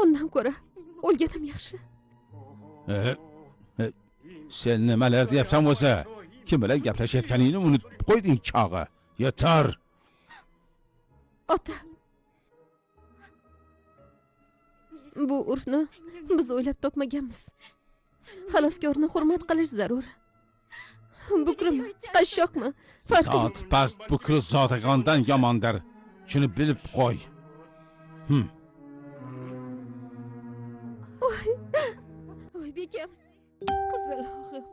Speaker 4: Undan ko'ra o'lganim yaxshi.
Speaker 2: Sen nimalar deyapsan o'zi? Kim bilan gaplashayotganingni unutib qo'yding chog'i. Yetar.
Speaker 4: Ota. Bu urfni biz o'ylab topmaganmiz. Xaloskorni hurmat qilish zarur. Bukrimi, qashshoqmi?
Speaker 2: Zot past bukri zodagondan yomondir. Shuni bilib qo'y.
Speaker 4: Voy bekam, qizil o'g'lim.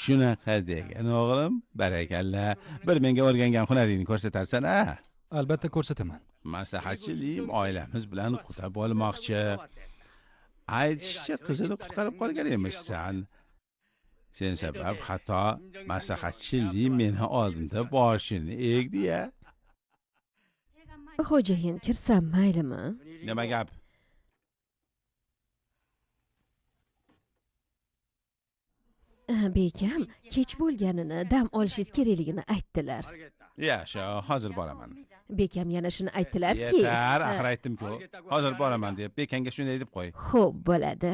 Speaker 2: Shunaqa degan o'g'lim, barakalla. Bir menga o'rgangan hunaringni ko'rsatarsan, a?
Speaker 3: Albatta ko'rsataman.
Speaker 2: Maslahatchilik oilamiz bilan quda bo'lmoqchi. Aytishicha qizini qutqarib qolgan emishsan. Sen sabab hatto maslahatchilik meni oldimda boshini egdi-ya.
Speaker 4: Xo'jayin, kirsam maylimi?
Speaker 2: Nima gap?
Speaker 4: Bekam, kech bo'lganini, dam olishingiz kerakligini aytdilar.
Speaker 2: Yaxshi, hozir boraman.
Speaker 4: Bekam yana shuni aytdilar-ki.
Speaker 2: Yetar, axir aytdim-ku. Hozir boraman deb, bekanga shunday deb qo'y.
Speaker 4: Xo'p, bo'ladi.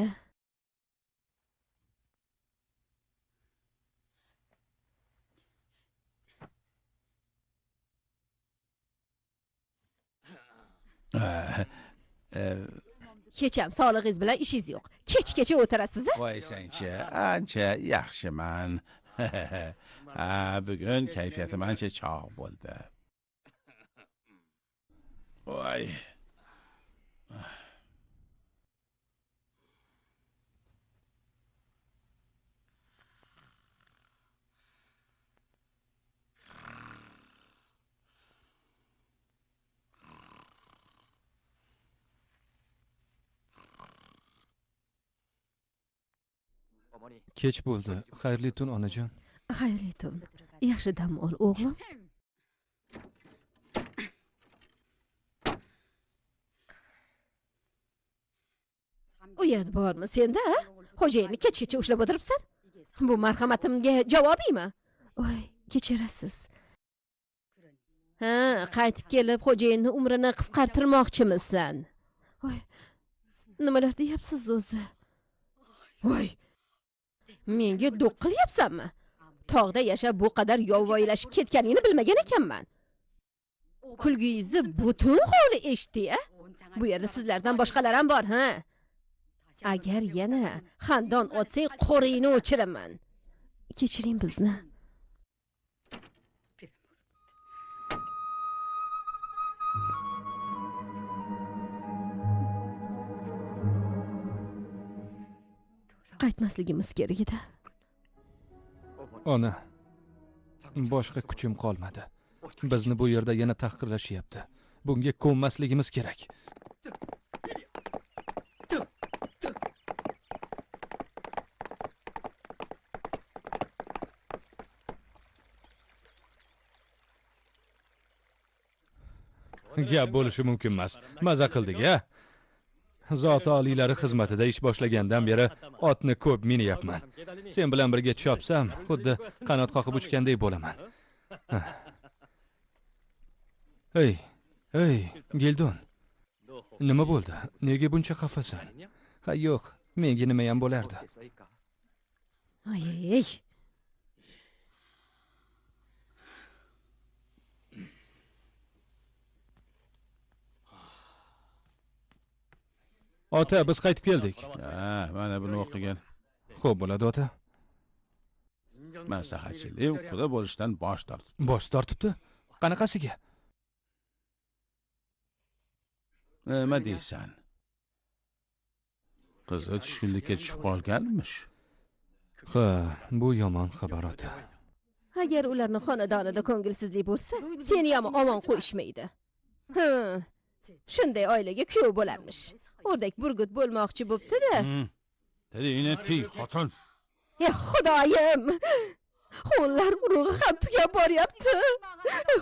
Speaker 4: Kecham sog'lig'ingiz bilan ishingiz yo'q. Kech-kecha o'tirasiz-a?
Speaker 2: Qo'ysang-chi, ancha yaxshiman. Bugun kayfiyatim ancha chog' bo'ldi. Voy.
Speaker 3: Kech bo'ldi. Xayrli tun, onajon.
Speaker 4: Xayrli tun. Yaxshi dam ol, o'g'lim. Uyat bormi senda? Xo'jayinni kech-kecha ushlab o'tiribsan? Bu marhamatimga javobiymi? Voy, kechirasiz. Ha, qaytib kelib xo'jayinni umrini qisqartirmoqchimisan? Voy, nimalar deyapsiz o'zi? Voy, menga do'q qilyapsanmi? Tog'da yashab bu qadar yovvoyilashib ketganingni bilmagan ekanman. Kulgingizni butun hovli eshitdi-ya. Bu yerda sizlardan boshqalar ham bor, ha? Agar yana xandon otsang, qo'ringni o'chiraman. Kechiring bizni. Qaytmasligimiz kerak edi.
Speaker 3: Ona, boshqa kuchim qolmadi. Bizni bu yerda yana tahqirlashyapti. Bunga ko'nmasligimiz kerak. Gap bo'lishi mumkin emas. Maza qildik-a? Zot oliylari xizmatida ish boshlagandan beri otni ko'p minyapman. Sen bilan birga chopsam, xuddi qanot qoqib uchgandek bo'laman. Ey, Gildon. Nima bo'ldi? Nega buncha xafasan? Ha, yo'q, menga nima ham bo'lardi.
Speaker 4: Ey.
Speaker 3: Ota, biz qaytib keldik.
Speaker 2: Ha, mana buni o'qigan.
Speaker 3: Xo'p bo'ladi, ota.
Speaker 2: Maslahatchilik quda bo'lishdan bosh tortdi.
Speaker 3: Bosh tortibdi? Qanaqasiga?
Speaker 2: Nima deysan? Qizi tushkunlikka tushib qolganmish.
Speaker 3: Ha, bu yomon xabar, ota.
Speaker 4: Agar ularning xonadonida ko'ngilsizlik bo'lsa, seni ham omon qo'yishmaydi. Shunday oilaga kuyov bo'larmish. O'rdak burgut bo'lmoqchi bo'pti-da.
Speaker 2: Tilingni tiy, xotin.
Speaker 4: Xudoyim! Xonlar urug'i ham tugab boryapti.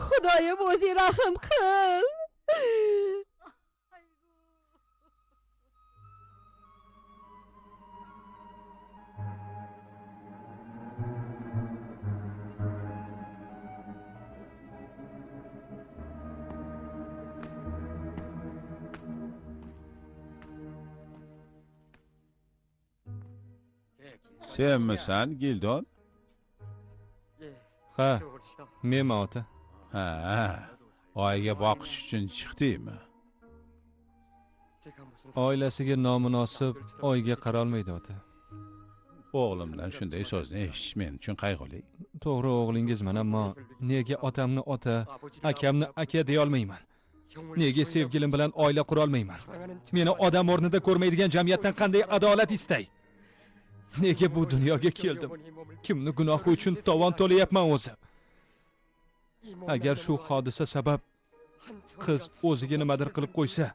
Speaker 4: Xudoyim, o'zing rahim qil.
Speaker 2: Senmisan, Gildon?
Speaker 3: Ha, menman, ota.
Speaker 2: Ha, oiga boqish uchun chiqdingmi?
Speaker 3: Oilasiga nomunosib oyga qarolmaydi, ota.
Speaker 2: O'g'limdan shunday so'zni eshitish men uchun qayg'uli.
Speaker 3: To'g'ri, o'g'lingizman, ammo nega otamni ota, akamni aka deya olmayman? Nega sevgilim bilan oila qura olmayman? Meni odam o'rnida ko'rmaydigan jamiyatdan qanday adolat istay? Nega bu dunyoga keldim? Kimni gunohi uchun tovon to'layapman o'zi? Agar shu hodisa sabab qiz o'ziga nimadir qilib qo'ysa,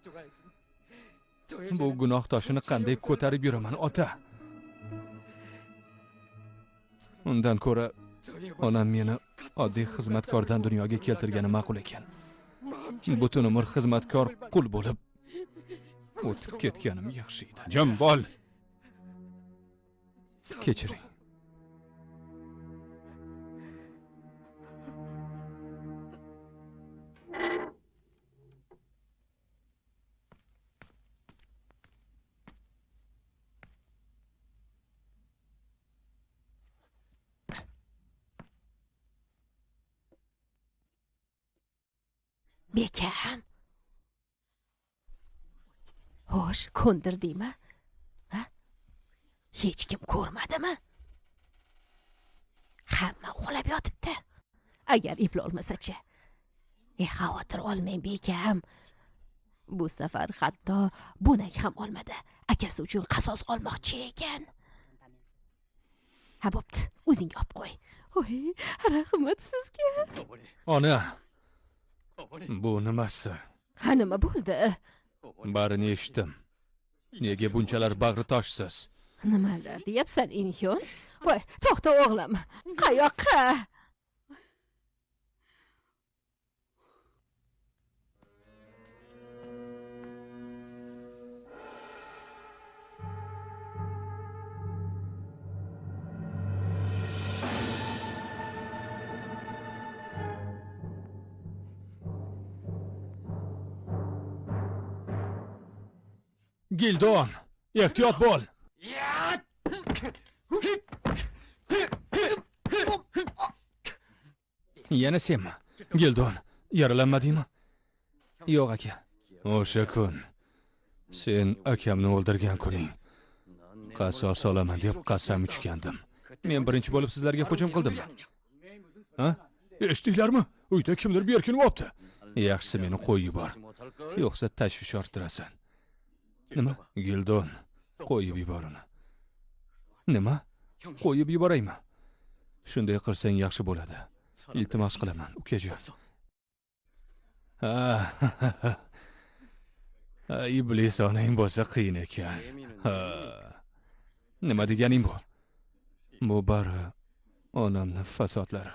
Speaker 3: bu gunoh toshini qanday ko'tarib yuraman, ota? Undan ko'ra onam meni oddiy xizmatkordan dunyoga keltirgani ma'qul ekan. Butun umr xizmatkor qul bo'lib o'tib ketganim yaxshi edi.
Speaker 2: Jim bo'l.
Speaker 3: Kechiring.
Speaker 4: Bekam. Xo'sh, ko'ndirdingmi? Ha? Hech kim ko'rmadimi? Hamma uxlab yotibdi. Agar eplolmasa-chi? Xavotir olmang, bekam. Bu safar hatto bo'nak ham olmadi. Akasi uchun qasos olmoqchi ekan. Ha, bo'pti, o'zing olib qo'y. Voy, rahmat sizga.
Speaker 3: Ona. Bu nimasi?
Speaker 4: Ha, nima bo'ldi?
Speaker 3: Barini eshitdim. Nega bunchalar bag'ri toshsiz?
Speaker 4: Nimalar deyapsan, Inxyon? Voy, to'xta o'g'lim. Qayoqqa?
Speaker 3: Gildon, ehtiyot bo'l. Yana senmi? Gildon, yaralanmadingmi? Yo'q aka. O'sha kun sen akamni o'ldirgan kuning qasos olaman deb qasam ichgandim. Men birinchi bo'lib sizlarga hujum qildimmi? Ha? Eshitdinglarmi? Uyda kimdir berkinib olibdi. Yaxshisi meni qo'yib yubor. Yo'qsa tashvish orttirasan. Nima? Gildon, qo'yib yubor uni. Nima? Qo'yib yuboraymi? Shunday qilsang yaxshi bo'ladi. Iltimos qilaman, ukajon. Iblis onang bo'lsa qiyin ekan. Nima deganing bu? Bu bari onamning fasodlari.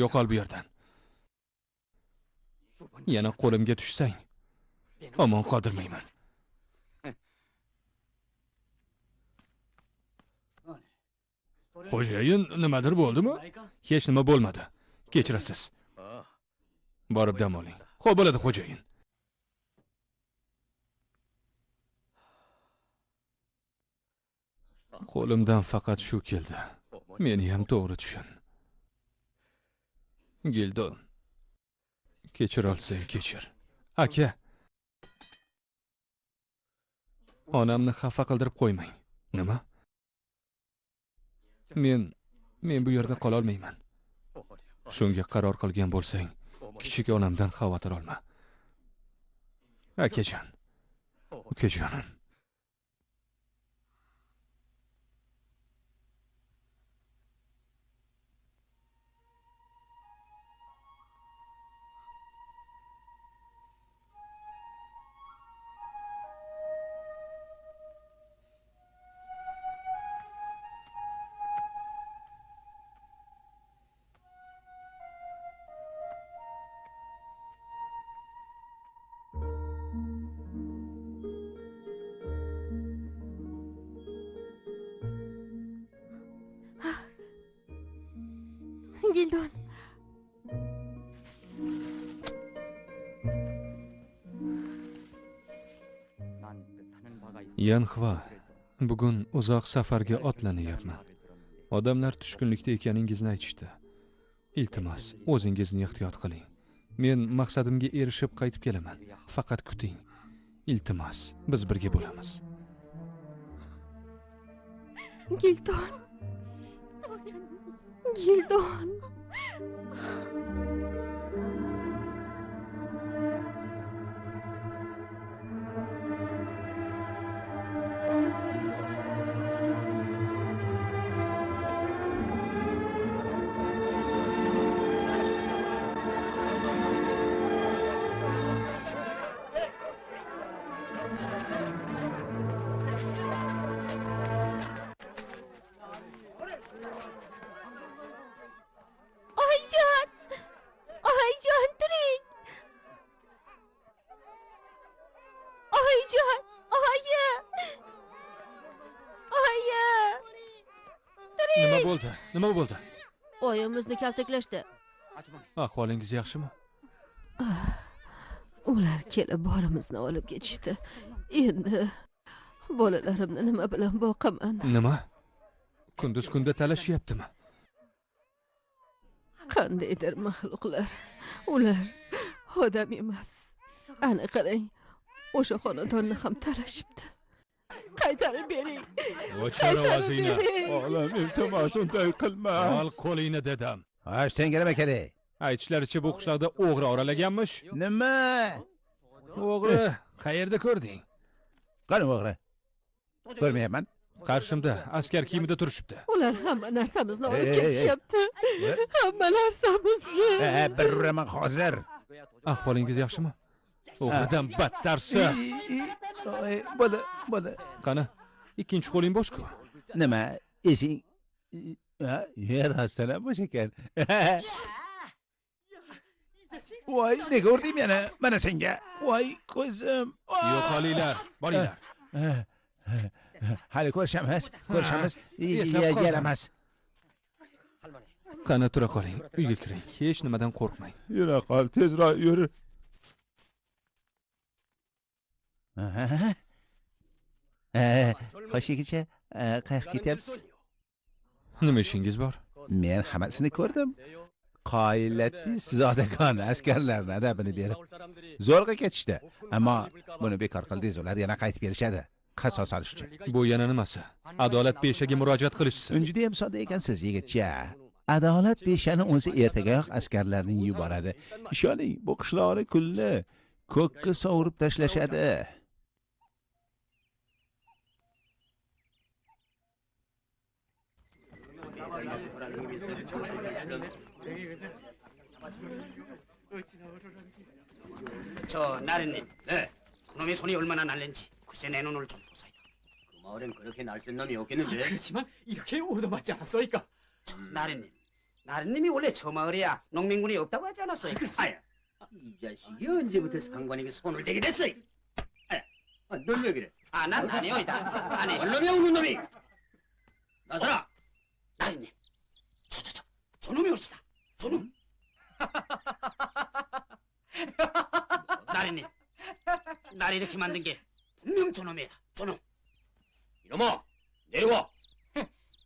Speaker 3: Yo'qol bu yerdan. Yana qo'limga tushsang, omon qoldirmayman. Xo'jayin, nimadir bo'ldimi? Hech nima bo'lmadi. Kechirasiz. Borib dam oling. Xo'p bo'ladi, xo'jayin. Qo'limdan faqat shu keldi. Meni ham to'g'ri tushun. Gildon, kechir olsang kechir. Aka, onamni xafa qildirib qo'ymang. Nima? Men bu yerda qola olmayman. Shunga qaror qilgan bo'lsang, kichik onamdan xavotir olma. Akajon, ukajonim.
Speaker 4: Gildon.
Speaker 3: Yanxva, bugun uzoq safarga otlanyapman. Odamlar tushkunlikda ekaningizni aytishdi. Iltimos, o'zingizni ehtiyot qiling. Men maqsadimga erishib qaytib kelaman. Faqat kuting. Iltimos, biz birga bo'lamiz.
Speaker 4: Gildon. Gildon.
Speaker 3: Nima bo'ldi? Nima bo'ldi?
Speaker 4: Oyimizni kaltaklashdi.
Speaker 3: Ahvolingiz yaxshimi?
Speaker 4: Ular kelib borimizni olib ketishdi. Endi bolalarimni nima bilan boqaman?
Speaker 3: Nima? Kunduz kunda talashyaptimi?
Speaker 4: Qandaydir maxluqlar. Ular odam emas. Ana qarang, o'sha xonadonni ham talashibdi. Qaytarib bering.
Speaker 3: O'chir ovozingni.
Speaker 2: Olam, iltimos unday qilma.
Speaker 3: Ol qo'lingni dedim.
Speaker 2: Senga nima kerak?
Speaker 3: Aytishlaricha bu qishloqda o'g'ri oralaganmish.
Speaker 2: Nima?
Speaker 3: O'g'ri qayerda ko'rding?
Speaker 2: Qani o'g'ri? Ko'rmayapman.
Speaker 3: Qarshimda askar kiyimida turishibdi.
Speaker 4: Ular hamma narsamizni olib ketishyapti. Hamma narsamizni.
Speaker 2: Bir uraman hozir.
Speaker 3: Ahvolingiz yaxshimi? O'g'ridan battarsiz.
Speaker 2: Bo'ldi.
Speaker 3: Qani, ikkinchi qo'ling boshku.
Speaker 2: Nima? Esing yer hastalar bo'sh ekan. Voy, nega urdim yana? Mana senga. Voy, ko'zim.
Speaker 3: Yo'qolinglar, boringlar.
Speaker 2: Hali ko'rishamiz. Yaramas.
Speaker 3: Qani tura qoling, uyga kiring. Hech nimadan qo'rqmang.
Speaker 2: Yura qol, tezroq yur. Qoshigacha qayoqqa ketyapsiz?
Speaker 3: Nima ishingiz bor?
Speaker 2: Men hammasini ko'rdim. Qoyillatli sizodagona askarlarni adabini berib zo'rg'a ketishdi. Ammo buni bekor qildingiz, ular yana qaytib kelishadi. Qasos olish uchun.
Speaker 3: Bu yana nimasi? Adolat peshaga murojaat qilishsin.
Speaker 2: Juda ham sodda ekansiz, yigitcha. Adolat peshani o'zi ertagayoq askarlarning yuboradi. Ishoning, bu qishloqni kulli ko'kka sovurib tashlashadi.
Speaker 12: 저 나래님, 네. 그놈의 손이 얼마나 날랜지 글쎄 내 눈을 좀 보사이다.
Speaker 10: 그 마을엔 그렇게 날쌘 놈이 없겠는데.
Speaker 8: 그렇지만 이렇게 얻어맞지 않았소이까?
Speaker 12: 나래님이 원래 저 마을에야 농민군이 없다고 하지 않았소이까?
Speaker 10: 글쎄. 이 자식이 언제부터 상관에게 손을 대게 됐어? 넌 왜 그래?
Speaker 12: 난 아니오이다. 아니.
Speaker 10: 얼놈이 우는 놈이. 나서라.
Speaker 12: 나래님, 저놈이 옳시다. 저놈. 나래님, 날 이렇게 만든 게 분명 저놈이다. 저놈.
Speaker 10: 이놈아, 내려와.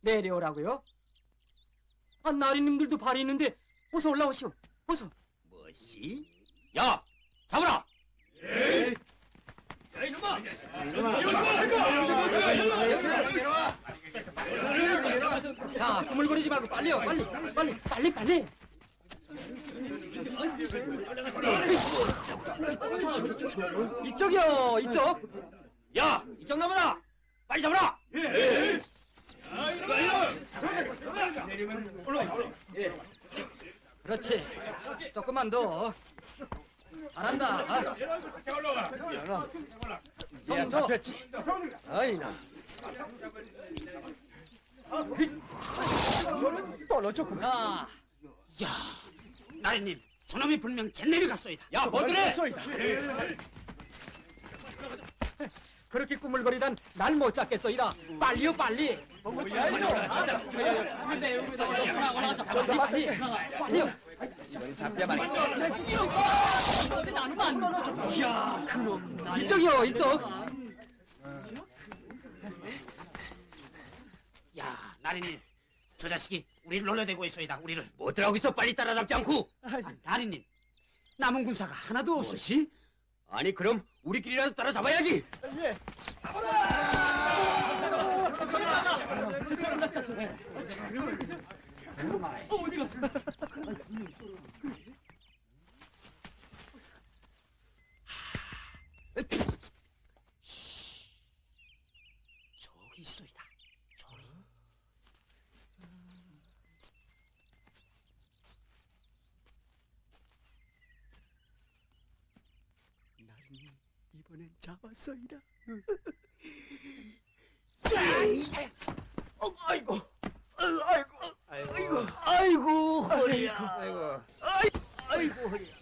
Speaker 8: 내려오라고요? 나리님들도 발이 있는데 어서 올라오시오. 어서.
Speaker 10: 뭐시? 야, 잡으라. 예. 야 이놈아.
Speaker 8: 자, 꾸물거리지 말고 빨리요. 빨리. 이쪽이요, 이쪽.
Speaker 10: 야, 이쪽 나무다. 빨리 잡으라. 예.
Speaker 8: 그렇지. 조금만 더. 잘한다.
Speaker 10: 이제야 잡혔지. 아이나.
Speaker 8: 떨어졌구나.
Speaker 12: 야, 나래님, 저놈이 분명 jet내비 갔소이다.
Speaker 10: 야, 뭐들해?
Speaker 8: 그렇게 꾸물거리단 날 못 잡겠소이다. 빨리요, 빨리. 빨리요. 이야, 그놈. 이쪽이요, 이쪽.
Speaker 12: 야, 나래님, 저 자식이 우리를 놀려대고 있소이다. 우리를.
Speaker 10: 뭐들 하고 있어? 빨리 따라잡지 않고.
Speaker 12: 나래님, 남은 군사가 하나도 없으시?
Speaker 10: 아니 그럼 우리끼리라도 따라잡아야지.
Speaker 8: 어디 갔어?
Speaker 12: 저기 있소이다. 저기.
Speaker 9: 나린이 이번엔 잡았어이다.
Speaker 10: 아이고 허리야.
Speaker 9: 아이고 허리야.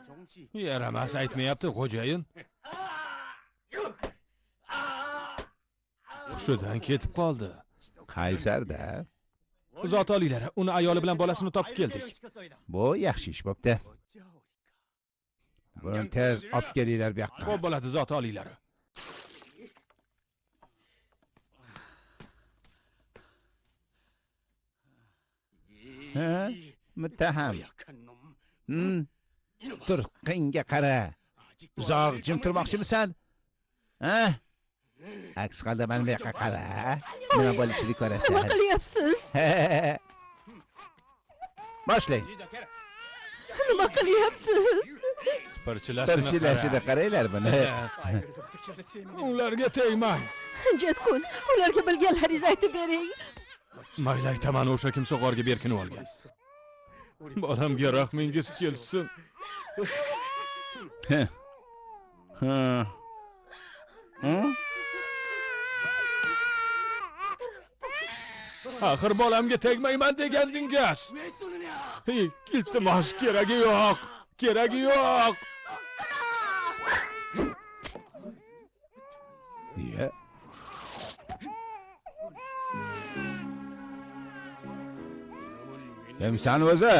Speaker 10: 놈이
Speaker 3: Yaramas aytmayapti, xo'jayin. Hushidan ketib qoldi.
Speaker 2: Qaysarda?
Speaker 3: Zot oliylari, uni ayoli bilan bolasini topib keldik.
Speaker 2: Bu yaxshi ish bo'pti. Buni tez olib kelinglar bu yoqqa.
Speaker 3: Xo'p bo'ladi, zot oliylari.
Speaker 2: Ha? Muttaham. Turqingga qara. Uzoq jim turmoqchimisan? Ha? Aks holda mana bu yoqqa qara. Nima bo'lishini ko'rasan.
Speaker 4: Nima qilyapsiz?
Speaker 2: Boshlang.
Speaker 4: Nima qilyapsiz?
Speaker 3: Pirchilashini
Speaker 2: qaranglar buni.
Speaker 3: Ularga tegmang.
Speaker 4: Jetkun, ularga bilganlaringizni aytib bering.
Speaker 3: Mayli, aytaman, o'sha kimsa g'orga berkinib olgan. Bolamga rahmingiz kelsin. Axir bolamga tegmayman degandingiz. Iltimos, keragi yo'q. Keragi yo'q.
Speaker 2: Ya. Kimsan o'zi?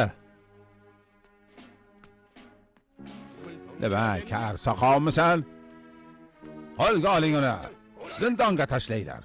Speaker 2: Nima, kar soqovmisan? Qo'lga oling uni. Zindonga tashlaylar.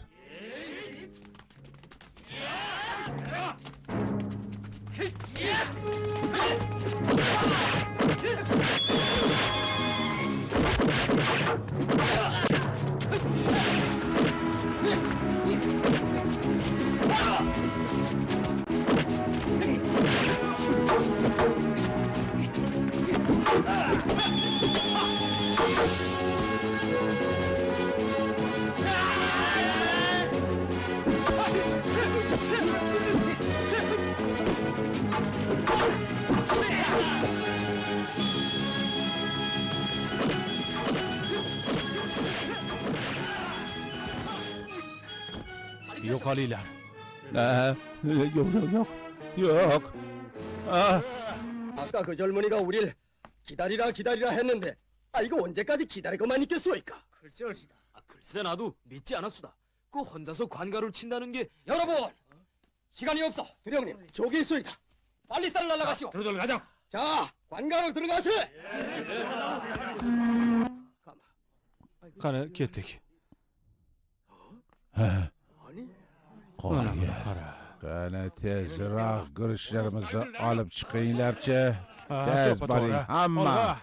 Speaker 3: Yo'qolinglar.
Speaker 2: Yo'q.
Speaker 11: 아까 그 젊은이가 우릴 기다리라 했는데 이거 언제까지 기다리고만 있겠소이까?
Speaker 8: 글쎄 얼씨다. 글쎄 나도 믿지 않았수다. 그 혼자서 관가를 친다는 게 여러분 시간이 없어.
Speaker 11: 두령님 저기 있소이다.
Speaker 8: 빨리 쌀을 날라가시오.
Speaker 11: 들어들 가자. 자 관가로 들어가세.
Speaker 3: Qani, ketdik.
Speaker 2: Qo'yga qani tezroq guruchlarimizni olib chiqinglarchi. Tez boring hamma.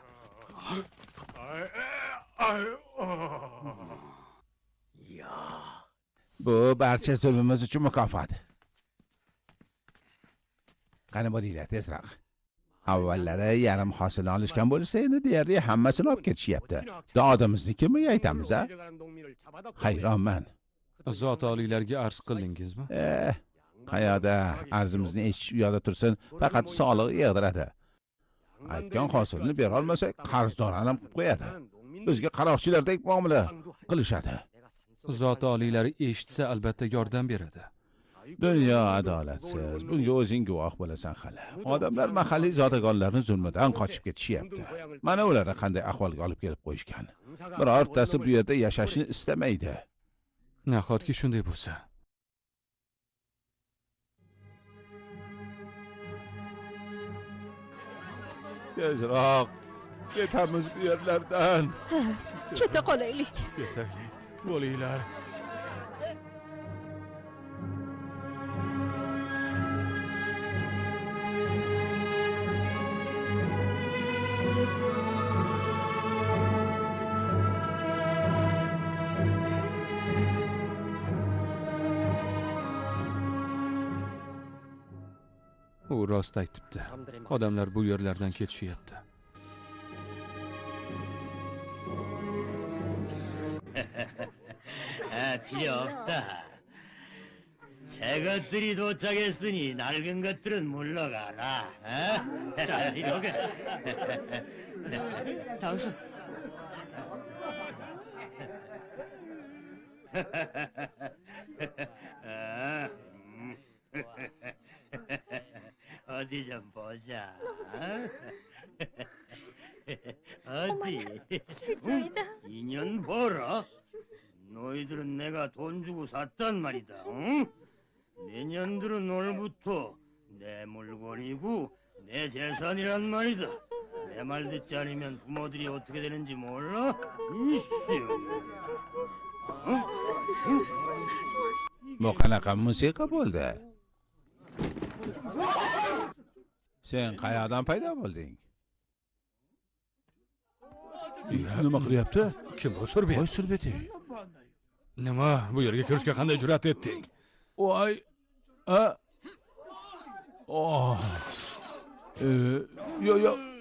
Speaker 2: Bu barcha zulmimiz uchun mukofot. Qani bo'linglar tezroq. Avvallari yarim hosil olishgan bo'lsa, endi deyarli hammasini olib ketishyapti. Dodimiznikimi aytamiz a? Hayronman.
Speaker 3: Zot oliylarga arz qildingizmi?
Speaker 2: Qayoqda arzimizni eshitish u yoqda tursin, faqat sog'liq yig'diradi. Aytgan hosilni bera olmasak, qarzdorani ham qilib qo'yadi. Bizga qaroqchilardek muomala qilishadi.
Speaker 3: Zot oliylari eshitsa albatta yordam beradi.
Speaker 2: Dunyo adolatsiz. Bunga o'zing guvoh bo'lasan hali. Odamlar mahalliy zodagonlarning zulmidan qochib ketishyapti. Mana ularni qanday ahvolga olib kelib qo'yishgan. Birortasi bu yerda yashashni istamaydi.
Speaker 3: Nahotki shunday bo'lsa.
Speaker 2: Tezroq ketamiz bu yerlardan.
Speaker 4: Keta qolaylik.
Speaker 3: Ketaylik. Bo'linglar. U rost aytibdi. Odamlar bu yerlardan ketishyapti.
Speaker 10: 필요 없다. 새 것들이 도착했으니 낡은 것들은 물러가라. 자, 이렇게.
Speaker 8: 당신
Speaker 10: 어디 좀 보자.
Speaker 13: 어디?
Speaker 5: 실수이다.
Speaker 13: 인연 보라. 너희들은 내가 돈 주고 샀단 말이다. 응? 내년들은 오늘부터 내 물건이고 내 재산이란 말이다. 내 말 듣지 않으면 부모들이 어떻게 되는지 몰라? 이씨.
Speaker 2: bu qanaqa musiqa bo'ldi? Sen qayerdan paydo bo'lding? Nima qilyapti?
Speaker 3: Kim bu Surbet?
Speaker 2: Voy Surbeti.
Speaker 3: Nima? Bu yerga kirishga qanday jur'at etding?
Speaker 2: Voy. Oh.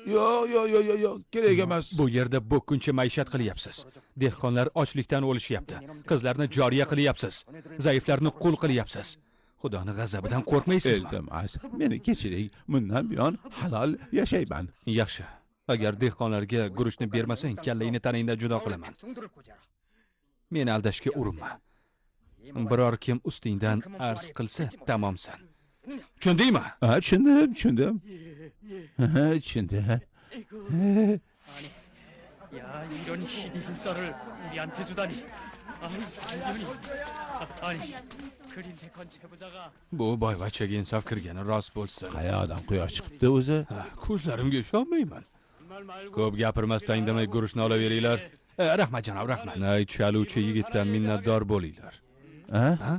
Speaker 2: Yo, kerak emas.
Speaker 3: Bu yerda bo'kkuncha maishat qilyapsiz. Dehqonlar ochlikdan o'lishyapti. Qizlarni joriya qilyapsiz. Zaiflarni qul qilyapsiz. Xudoni g'azabidan qo'rqmaysizmi?
Speaker 2: Iltimos, meni kechiring. Bundan buyon halol yashayman.
Speaker 3: Yaxshi. Agar dehqonlarga guruchni bermasang, kallangni tanangdan judo qilaman. Meni aldashga urinma. Biror kim ustingdan arz qilsa, tamomsan. Tushundingmi?
Speaker 2: Ha, tushundim. Tushundim.
Speaker 9: 야, 이런 희귀 흰쌀을 우리한테 주다니. 아니, 그린색 건체부자가
Speaker 3: Bu boyvachchaga insof kirgani rost bo'lsa.
Speaker 2: Qayoqdan quyosh chiqibdi o'zi?
Speaker 3: Ko'zlarimga ishonmayman. Ko'p gapirmasdan indamay guruchni olaveringlar. Rahmat janob, rahmat. Nay chaluvchi yigitdan minnatdor bo'linglar.
Speaker 2: Ha?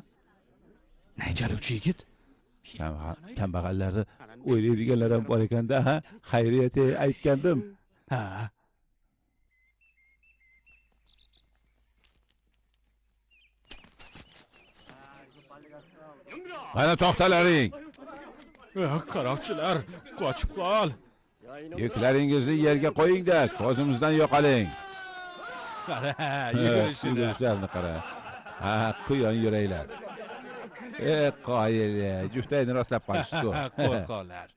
Speaker 3: Nay chaluvchi yigit?
Speaker 2: Kambag'allarni o'ylaydiganlar ham bor ekanda, ha? Xayriyat aytgandim.
Speaker 3: Ha.
Speaker 2: Mana to'xtalaring.
Speaker 3: Qaroqchilar, qochib qol.
Speaker 2: Yuklaringizni yerga qo'ying-da, ko'zimizdan yo'qoling.
Speaker 3: Qara, yugurishlarni
Speaker 2: qara. Ha, quyon yuraylar. Qoyil, juftayni rostlab qolishdi.
Speaker 3: Qo'rqoqlar.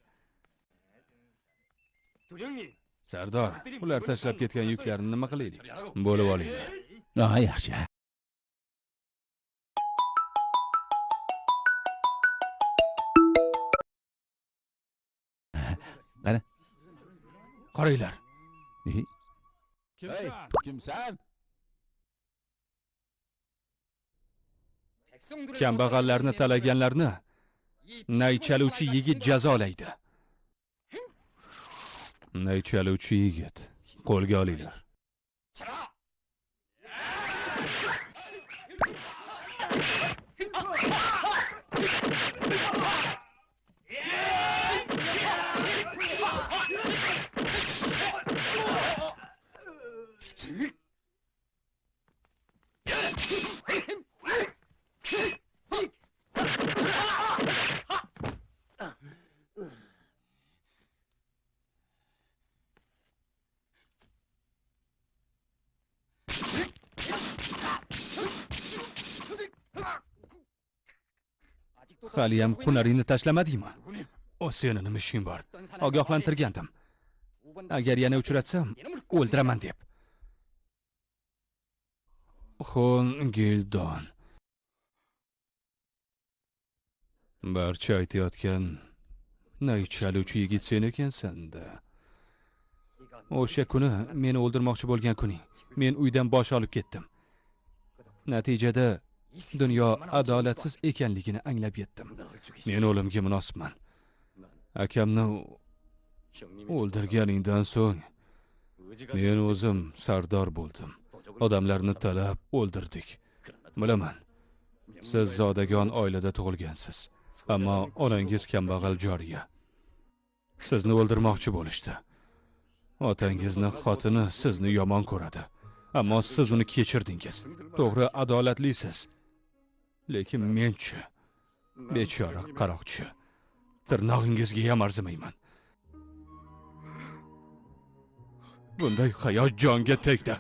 Speaker 3: Sardor, ular tashlab ketgan yuklarni nima qilaylik? Bo'lib olinglar.
Speaker 2: Ha, yaxshi. Qani?
Speaker 3: Qaranglar.
Speaker 2: Kimsan?
Speaker 3: Kambag'allarni talaganlarni nay chaluvchi yigit jazolaydi. Nay chaluvchi yigit qo'lga olinglar. Haliyam hunaringni tashlamadingmi? O seni nima ishing bor? Ogohlantirgandim. Agar yana uchratsam, o'ldiraman deb. Xon Gildon. Barcha aytayotgan nay chaluvchi yigit sen ekansan-da. O'sha kuni meni o'ldirmoqchi bo'lgan kuning. Men uydan bosh olib ketdim. Natijada dunyo adolatsiz ekanligini anglab yetdim. Men o'limga munosibman. Akamni o'ldirganingdan so'ng men o'zim sardor bo'ldim. Odamlarni talab o'ldirdik. Bilaman. Siz zodagon oilada tug'ilgansiz, ammo onangiz kambag'al joriya. Sizni o'ldirmoqchi bo'lishdi. Otangizni xotini sizni yomon ko'radi. Ammo siz uni kechirdingiz. To'g'ri, adolatlisiz. Lekin men-chi, bechora qaroqchi. Tirnog'ingizga ham arzimayman. Bunday hayot jonga tegdi.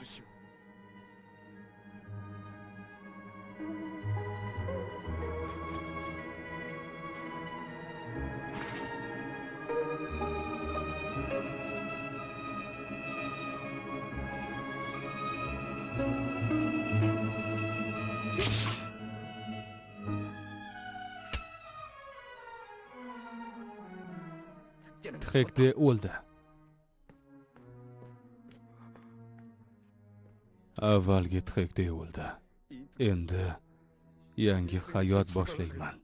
Speaker 3: Txekde o'ldi. avvalgi tiqikdek o'ldi. Endi yangi hayot boshlayman.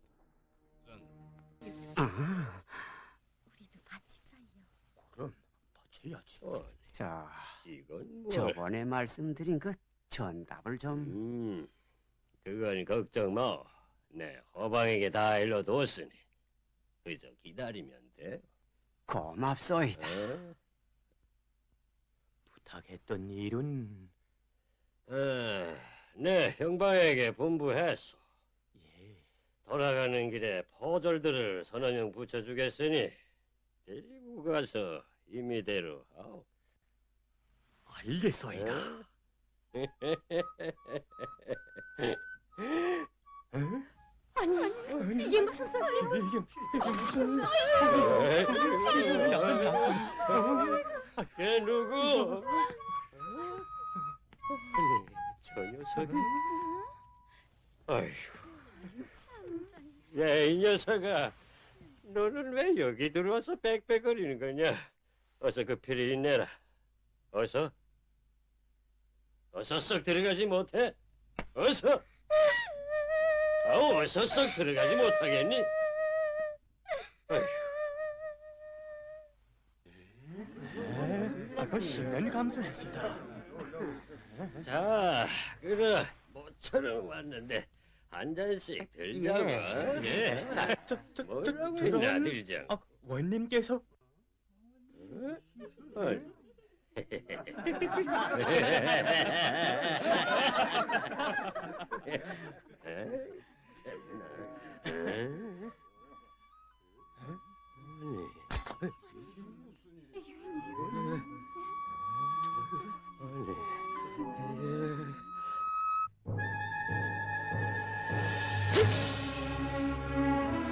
Speaker 12: 자, 저번에 말씀드린 그 전답을 좀...
Speaker 7: 그건 걱정 마. 내 허방에게 다 일러뒀으니 그저 기다리면 돼.
Speaker 12: 고맙소이다.
Speaker 8: 부탁했던 일은
Speaker 7: 내 형방에게 분부했소. 돌아가는 길에 포졸들을 서너 명 붙여주겠으니 데리고 가서 임의대로 하오.
Speaker 8: 알겠소이다.
Speaker 5: 아니, 이게 무슨 소리야?
Speaker 7: 걔 누구? 아니, 저 녀석이? 아이고. 야, 이 녀석아. 너는 왜 여기 들어와서 빽빽거리는 거냐? 어서 그 피리 내라. 어서. 어서 썩 들어가지 못해? 어서. 아우, 어서 썩 들어가지 못하겠니? 아이고.
Speaker 8: 아까 신난 감수했습니다.
Speaker 7: 자, 그래 모처럼 왔는데 한 잔씩 들자고.
Speaker 8: 예. 자,
Speaker 7: 뭐라고 했나 들자.
Speaker 8: 원님께서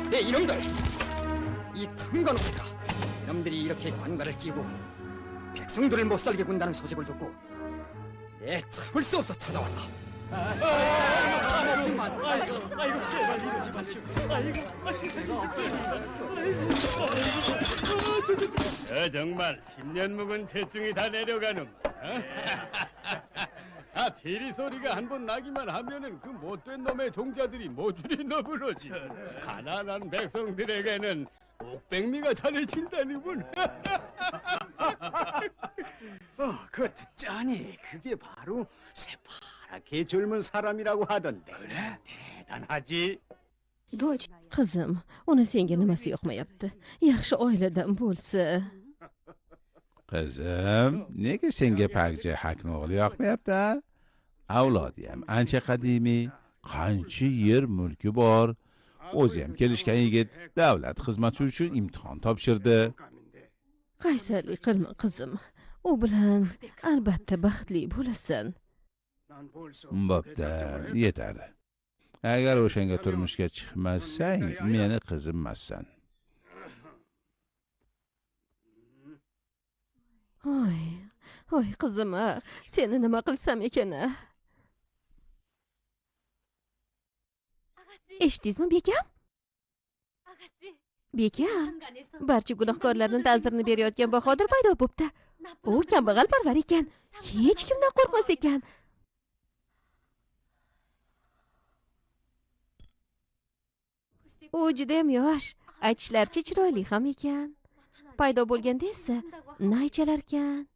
Speaker 14: 네, 이놈들! 이 탐관오니까 이놈들이 이렇게 관가를 끼고 백성들을 못살게 군다는 소식을 듣고 내 참을 수 없어 찾아왔다.
Speaker 8: 아이고, 제발 이러지 마시오.
Speaker 13: 정말 10년 묵은 태증이 다 내려가는. 피리 소리가 한 번 나기만 하면은 그 못된 놈의 종자들이 모조리 너불러지. 가난한 백성들에게는 옥백미가 잘해진다니군.
Speaker 9: 그거 듣자니 그게 바로 새파랗게 젊은 사람이라고 하던데. 그래? 대단하지.
Speaker 4: Qizim, uni senga nimasi yoqmayapti? Yaxshi oiladan bo'lsa.
Speaker 2: Qizim, nega senga Pakji Hakni o'g'li yoqmayapti? Avlodi ham ancha qadimiy, qancha yer mulki bor. O'zi ham kelishgan yigit davlat xizmati uchun imtihon topshirdi.
Speaker 4: Qaysarlik qilma qizim. U bilan albatta baxtli bo'lasan.
Speaker 2: Bo'pti, yetar. Agar o'shanga turmushga chiqmasang, meni qizimmassan.
Speaker 4: Voy qizim, seni nima qilsam ekan-a? Eshitdingizmi, bekam? Bekam, barcha gunohkorlarning ta'zirini berayotgan Bahodir paydo bo'pti. U kambag'al parvar ekan, hech kimdan qo'rqmas ekan. U juda ham yosh, aytishlaricha chiroyli ham ekan. Paydo bo'lganda esa nay chalar ekan.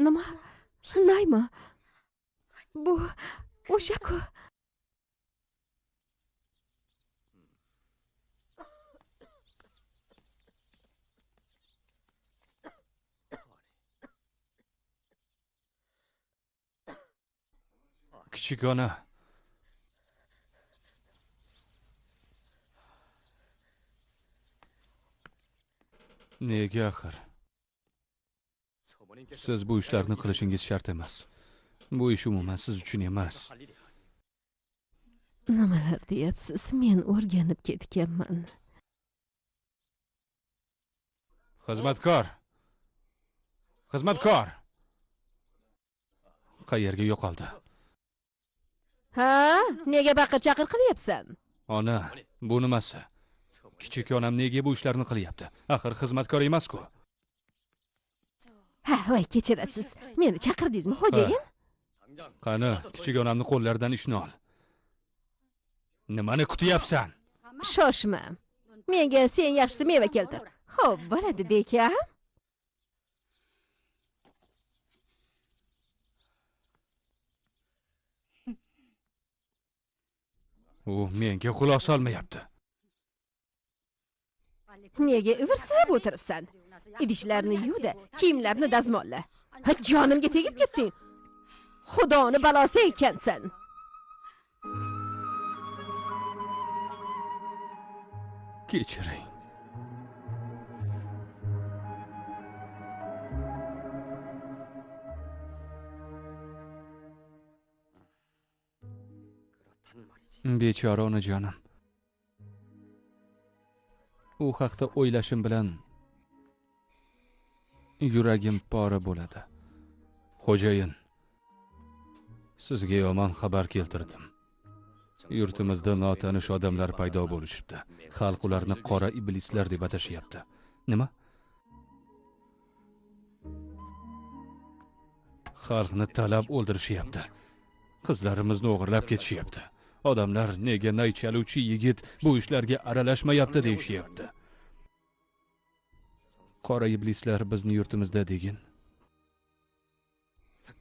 Speaker 4: Nima? Naymi? Bu o'sha-ku.
Speaker 3: Kichik ona. Nega axir? Siz bu ishlarni qilishingiz shart emas. Bu ish umuman siz uchun emas.
Speaker 4: Nimalar deyapsiz? Men o'rganib ketganman.
Speaker 3: Xizmatkor. Xizmatkor. Qayerga yo'qoldi?
Speaker 4: Ha, nega baqir-chaqir qilyapsan?
Speaker 3: Ona, bu nimasi? Kichik onam nega bu ishlarni qilyapti? Axir xizmatkor emas-ku.
Speaker 4: Ha, voy kechirasiz. Meni chaqirdingizmi, xo'jayin?
Speaker 3: Qani, kichik onamni qo'llaridan ishni ol. Nimani kutyapsan?
Speaker 4: Shoshma. Menga sen yaxshisi meva keltir. Xo'p, bo'ladi bekam.
Speaker 3: U menga quloq solmayapti.
Speaker 4: Nega ivirsib o'tiribsan? Idishlarni yuv-da, kiyimlarni dazmolla. Ha, jonimga tegib ketding. Xudoni balosi ekansan.
Speaker 3: Kechiring. Bechora onajonim. U haqda o'ylashim bilan yuragim pora bo'ladi. Xo'jayin, sizga yomon xabar keltirdim. Yurtimizda notanish odamlar paydo bo'lishibdi. Xalq ularni qora iblislar deb atashyapti. Nima? Xalqni talab o'ldirishyapti. Qizlarimizni o'g'irlab ketishyapti. Odamlar nega nay chaluvchi yigit bu ishlarga aralashmayapti deyishyapti. Qora iblislar bizni yurtimizda degin.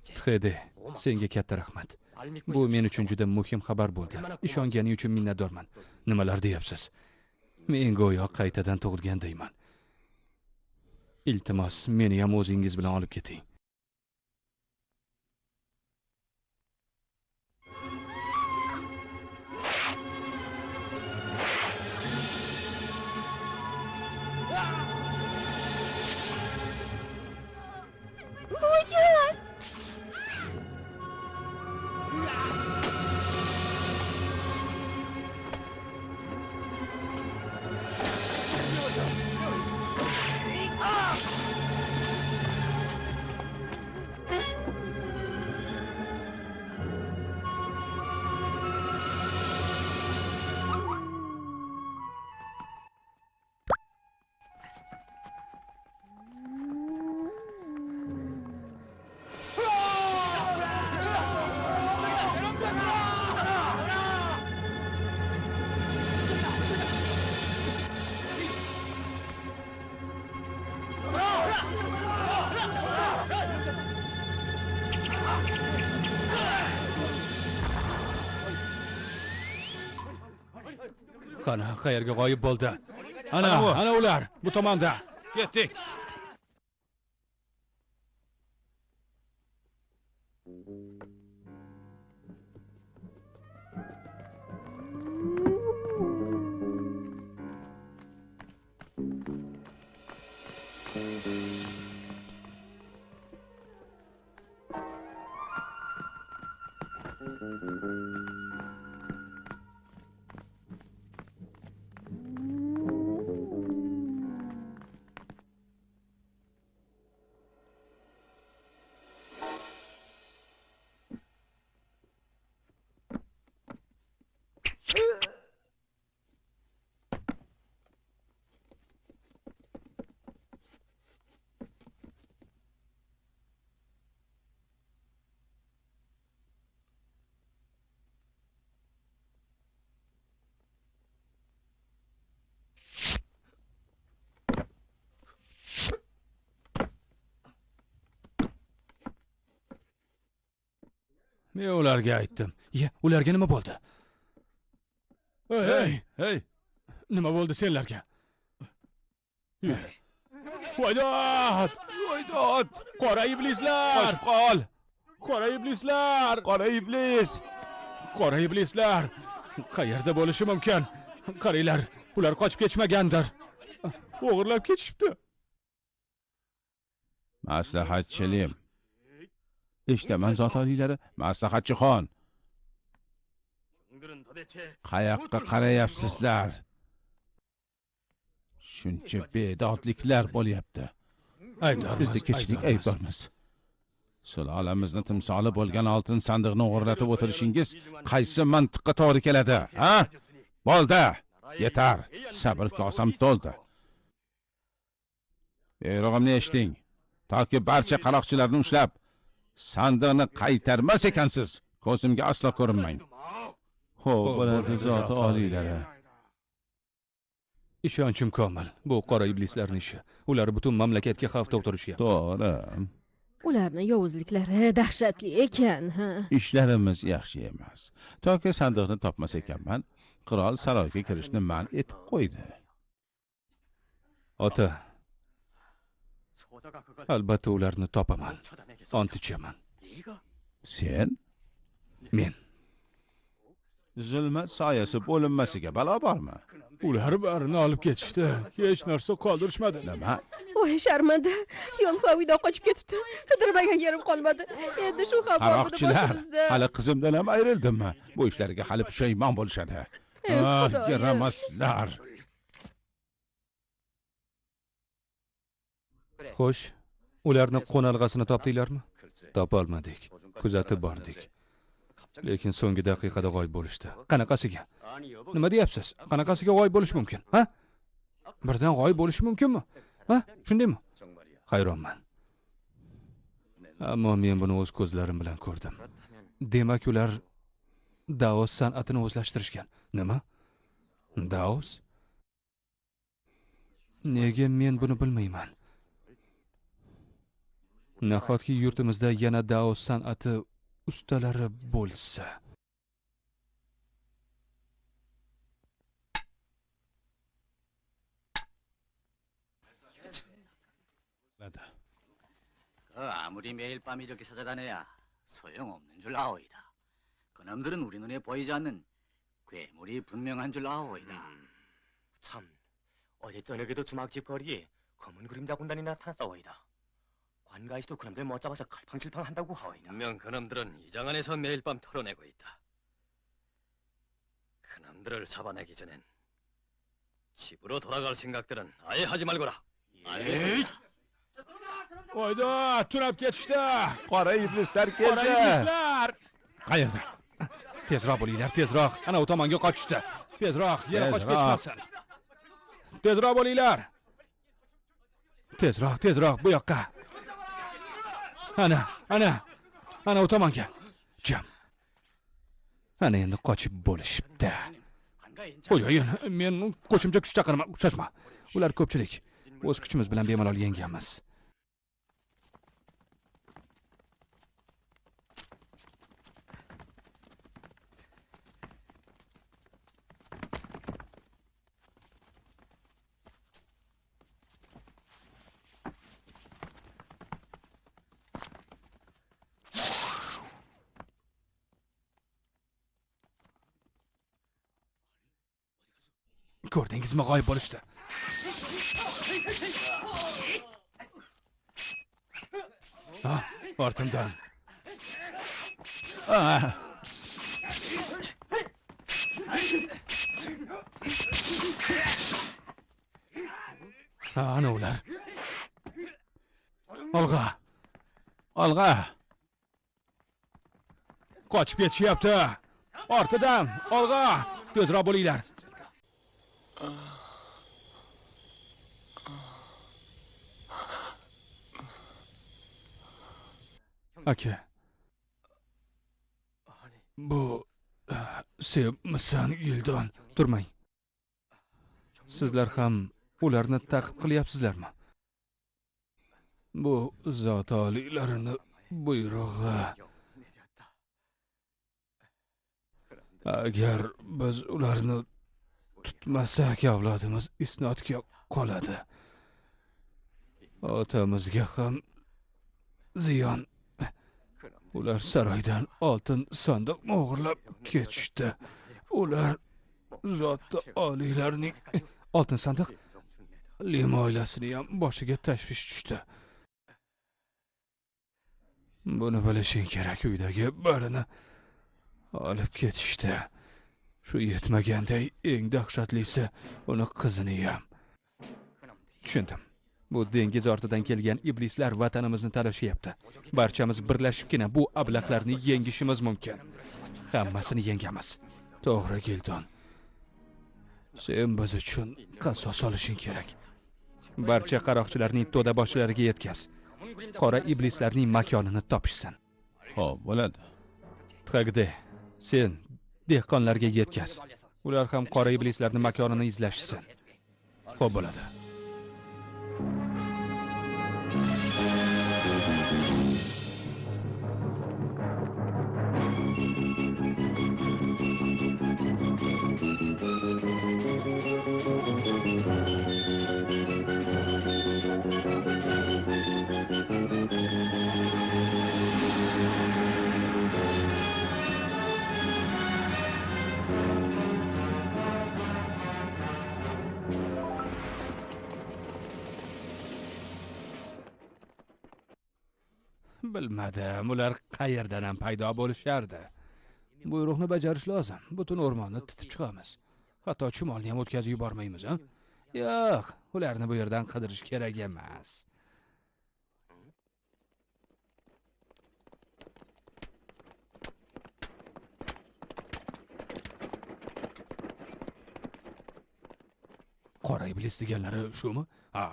Speaker 3: Txede, senga katta rahmat. Bu men uchun juda muhim xabar bo'ldi. Ishonganing uchun minnatdorman. Nimalar deyapsiz? Men go'yo qaytadan tug'ilgandayman. Iltimos, meni ham o'zingiz bilan olib keting.
Speaker 4: Buvijon!
Speaker 3: Qani, qayerga g'oyib bo'ldi? Ana ular, bu tomonda. Ketdik. Men ularga aytdim. Ularga nima bo'ldi? Hey! Nima bo'ldi senlarga? Voydod! Qora iblislar! Qochib qol! Qora iblislar! Qora iblislar! Qayerda bo'lishi mumkin? Qaranglar, ular qochib ketishmagandir. O'g'irlab ketishibdi.
Speaker 2: Maslahatchilim. Eshitaman zotoliylari, maslahatchixon. Qayoqqa qarayapsizlar? Shuncha bedodliklar bo'lyapti. Bizni kechiring, aybdormiz. Sulolamizni timsoli bo'lgan oltin sandiqni o'g'irlatib o'tirishingiz qaysi mantiqqa to'g'ri keladi, ha? Bo'ldi, yetar. Sabr kosam to'ldi. Buyrug'imni eshiting. Toki barcha qaroqchilarni ushlab, sandiqni qaytarmas ekansiz, ko'zimga aslo ko'rinmang. Xo'p, bo'ladi zoti oliylari.
Speaker 3: Ishonchim komil. Bu qora iblislarning ishi. Ular butun mamlakatga xavf tug'dirishyapti.
Speaker 2: To'g'ri.
Speaker 4: Ularning yovuzliklari dahshatli ekan.
Speaker 2: Ishlarimiz yaxshi emas. Toki sandiqni topmas ekanman, qirol saroyga kirishni man etib qo'ydi.
Speaker 3: Ota, albatta ularni topaman. Ont ichaman.
Speaker 2: Sen?
Speaker 3: Men.
Speaker 2: Zulmat soyasi bo'linmasiga balo bormi?
Speaker 3: Ular barini olib ketishdi. Hech narsa qoldirishmadi.
Speaker 2: Nima?
Speaker 4: Voy sharmanda, yonqovida qochib ketibdi. Qidirmagan yerim qolmadi. Endi shu xavf oldida boshimizda.
Speaker 2: Hali qizimdan ham ayrildimmi? Bu ishlarga hali pushaymon bo'lishadi. Yaramaslar.
Speaker 3: Xo'sh, ularni qo'nalg'asini topdinglarmi? Topolmadik. Kuzatib bordik. Lekin so'nggi daqiqada g'oyib bo'lishdi. Qanaqasiga? Nima deyapsiz? Qanaqasiga g'oyib bo'lish mumkin? Ha? Birdan g'oyib bo'lish mumkinmi? Ha? Shundaymi? Hayronman. Ammo men buni o'z ko'zlarim bilan ko'rdim. Demak, ular Daos san'atini o'zlashtirishgan. Nima? Daos? Nega men buni bilmayman? Nahotki yurtimizda yana Daos san'ati ustalari bo'lsa.
Speaker 12: 아무리 매일 밤 이렇게 찾아다녀야 소용없는 줄 아오이다. 그놈들은 우리 눈에 보이지 않는 괴물이 분명한 줄 아오이다.
Speaker 7: 참, 어제 저녁에도 주막집 거리에 검은 그림자 군단이 나타났사오이다. 관가에서도 그놈들 못 잡아서 갈팡질팡 한다고 하오이다.
Speaker 11: 분명 그놈들은 이 장 안에서 매일 밤 털어내고 있다. 그놈들을 잡아내기 전엔 집으로 돌아갈 생각들은 아예 하지 말거라. 알겠습니다.
Speaker 3: Oyda, tunab ketishdi.
Speaker 2: Qora iblislar keldi.
Speaker 3: Qora iblislar.
Speaker 2: Qayerda?
Speaker 3: Tezroq bo'linglar, tezroq. Ana u tomonga qochishdi. Tezroq, yana qochib ketishmasin. Tezroq bo'linglar. Tezroq, bu yoqqa. Ana u tomonga. Jam. Ana endi qochib bo'lishibdi. Xo'jayin, men qo'shimcha kuch chaqiraman. Shoshma. Ular ko'pchilik. O'z kuchimiz bilan bemalol yengamiz. Ko'rdingizmi, g'oyib bo'lishdi. Ortimdan. Ana ular. Olg'a. Qochib ketishyapti. Ortidan, olg'a. Tezroq bo'linglar. Aka. Bu sevmisan Gildon? Turmang. Sizlar ham ularni ta'qib qilyapsizlarmi? Bu zot oliylarining buyrug'i. Agar biz ularni tutmasak, avlodimiz isnodga qoladi. Otamizga ham ziyon. Ular saroydan oltin sandiqni o'g'irlab ketishdi. Ular zoti oliylarining oltin sandiq Lim oilasining ham boshiga tashvish tushdi. Buni bilishing kerak, uydagi barini olib ketishdi. Shu yetmaganday eng dahshatlisi uni qizini ham. Tushundim. Bu dengiz ortidan kelgan iblislar vatanimizni talashyapti. Barchamiz birlashibgina bu ablahlarni yengishimiz mumkin. Hammasini yengamiz. To'g'ri, Gildon. Sen biz uchun qasos olishing kerak. Barcha qaroqchilarning to'da boshlariga yetkaz. Qora iblislarning makonini topishsin.
Speaker 2: Xo'p, bo'ladi.
Speaker 3: Tqagde, sen dehqonlarga yetkaz. Ular ham qora iblislarning makonini izlashsin. Xo'p bo'ladi. Bilmadim, ular qayerdan ham paydo bo'lishardi. Buyruqni bajarish lozim. Butun o'rmonni titib chiqamiz. Hatto chumolni ham o'tkazib yubormaymiz, ha? Yo'q, ularni bu yerdan qidirish kerak emas. Qora iblis deganlari shumi? Ha.